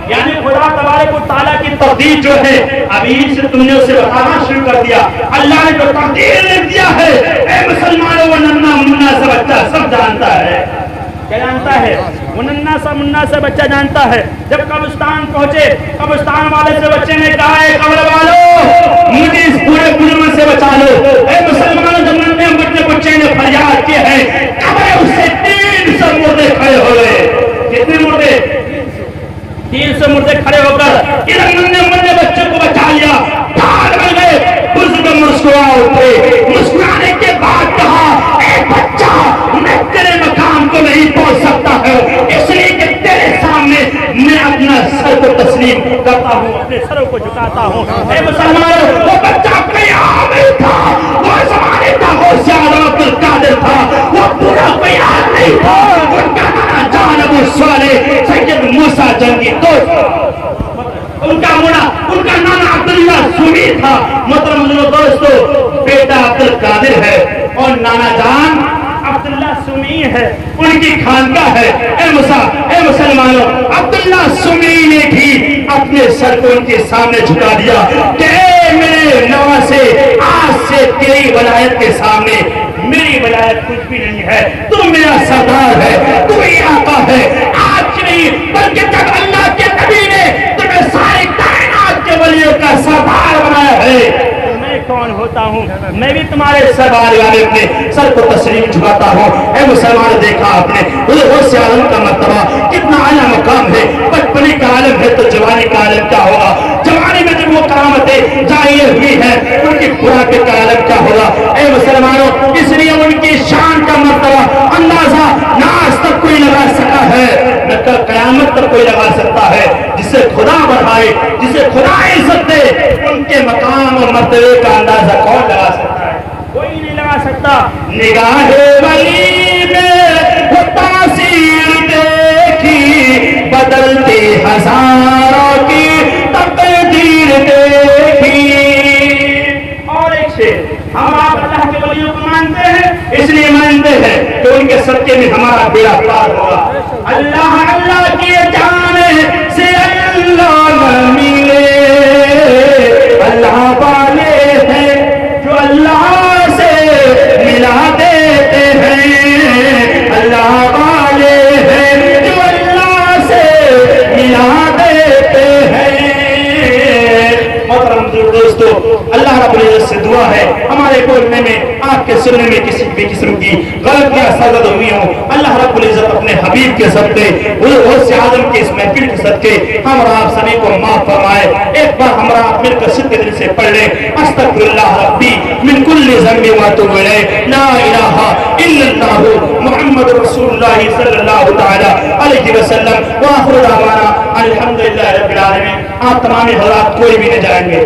یعنی خدا تبارک و تعالیٰ کی تقدیر جو ہے ابھی سے تم نے اسے بتانا شروع کر دیا. اللہ نے جو تقدیر لکھ دیا ہے اے مسلمانوں وہ ننا منا سا بچہ سب جانتا ہے. کیا جانتا ہے؟ وہ ننا سا منا سا بچہ جانتا ہے. جب قبرستان پہنچے قبرستان والے سے بچے نے کہا اے قبر والو مجھے اس پورے مجرم سے بچا لو. اے مسلمانوں جب ننے بچے نے فریاد کی ہے قبر اس سے 300 مردے کھڑے ہو گئے. کتنے مردے؟ 300 مردے کھڑے ہو کر ادھر ننے بچے کو بچا لیا. بھاگ گئے. بزرگ مسکرا اٹھے، مسکرانے کے بعد کہا اے بچہ میں تیرے مقام کو نہیں پہنچ سکتا ہے، اس لیے کہ تیرے سامنے میں اپنا سر کو تسلیم کرتا ہوں، اپنے سر کو جھکاتا ہوں. اے مسلمانوں وہ بچہ کوئی عام نہیں تھا، وہ زمانے کا ہوشیار عبد القادر تھا، وہ پورا کوئی عام نہیں تھا. ان کا نام جان ابو صالح سید موسیٰ جنگی دوست، ان کا نام عبداللہ سمی تھا. محترم دوستو بیٹا عبد القادر ہے اور نانا جان عبداللہ سمی ہے، ان کی خانقاہ ہے. اے مسلمانوں عبداللہ سمی نے بھی اپنے سر کو ان کے سامنے جھکا دیا کہ اے میرے نواسے آج سے تیری ولایت کے سامنے میری ولایت کچھ بھی نہیں ہے. تو میرا سردار ہے، تو ہی آقا ہے. آج نہیں بلکہ جب اللہ کے نبی نے تمہیں ساری کائنات کے ولیوں کا سردار بنایا ہے میں کون ہوتا ہوں؟ میں بھی تمہارے سردار والے اپنے سر کو تسلیم جھکاتا ہوں. اے مسلمان دیکھا آپ نے غوث عالم کا مرتبہ کتنا اعلیٰ مقام ہے. بچپنے کا عالم ہے تو جوانی کا عالم کیا ہوگا؟ جوانی میں جب وہ کرامتیں ظاہر ہوئی ہیں ان کی بڑھاپے کا عالم کیا ہوگا؟ اے مسلمانوں اس لیے ان کی شان کا مرتبہ اندازہ نہ آج تک کوئی لگا سکا ہے نہ کل قیامت تک کوئی لگا سکتا ہے. جسے خدا بڑھائے جسے خدا عزت دے ان کے مقام اور مرتبے کا اندازہ کون لگا سکتا ہے؟ کوئی نہیں لگا سکتا. نگاہ ولی میں وہ تاثیر دیکھی بدلتے ہزاروں کی تقدیر دیکھی. اور ایک شعر ہم آپ اللہ کے ولیوں کو مانتے ہیں اس لیے مانتے ہیں کہ ان کے صدقے میں ہمارا بیڑا پار ہوگا. اللہ اللہ کی جانے سے اللہ نہ ملے، اللہ والے ہیں جو اللہ سے ملا دیتے ہیں، اللہ والے ہیں جو اللہ سے ملا دیتے ہیں. محترم دوستو اللہ رب العزت سے دعا ہے ہمارے بولنے میں آپ کے سننے میں کسی بھی قسم کی غلطیاں سرزد ہوئی ہوں اللہ رب العزت اپنے حبیب کے صدقے غوث اعظم کے اس محفل کے صدقے ہم اور آپ سبھی کو معاف فرمائے. ایک بار ہمارا آپ مل کر صدق دل سے پڑھ لیں استغفر اللہ ربی من کل ذنب و اتوب الیہ لا الہ الا اللہ محمد رسول اللہ صلی اللہ تعالی علیہ وسلم وآخر دعوانا الحمدللہ رب العالمین. آپ تمام حضرات کوئی بھی نہ جائیں گے.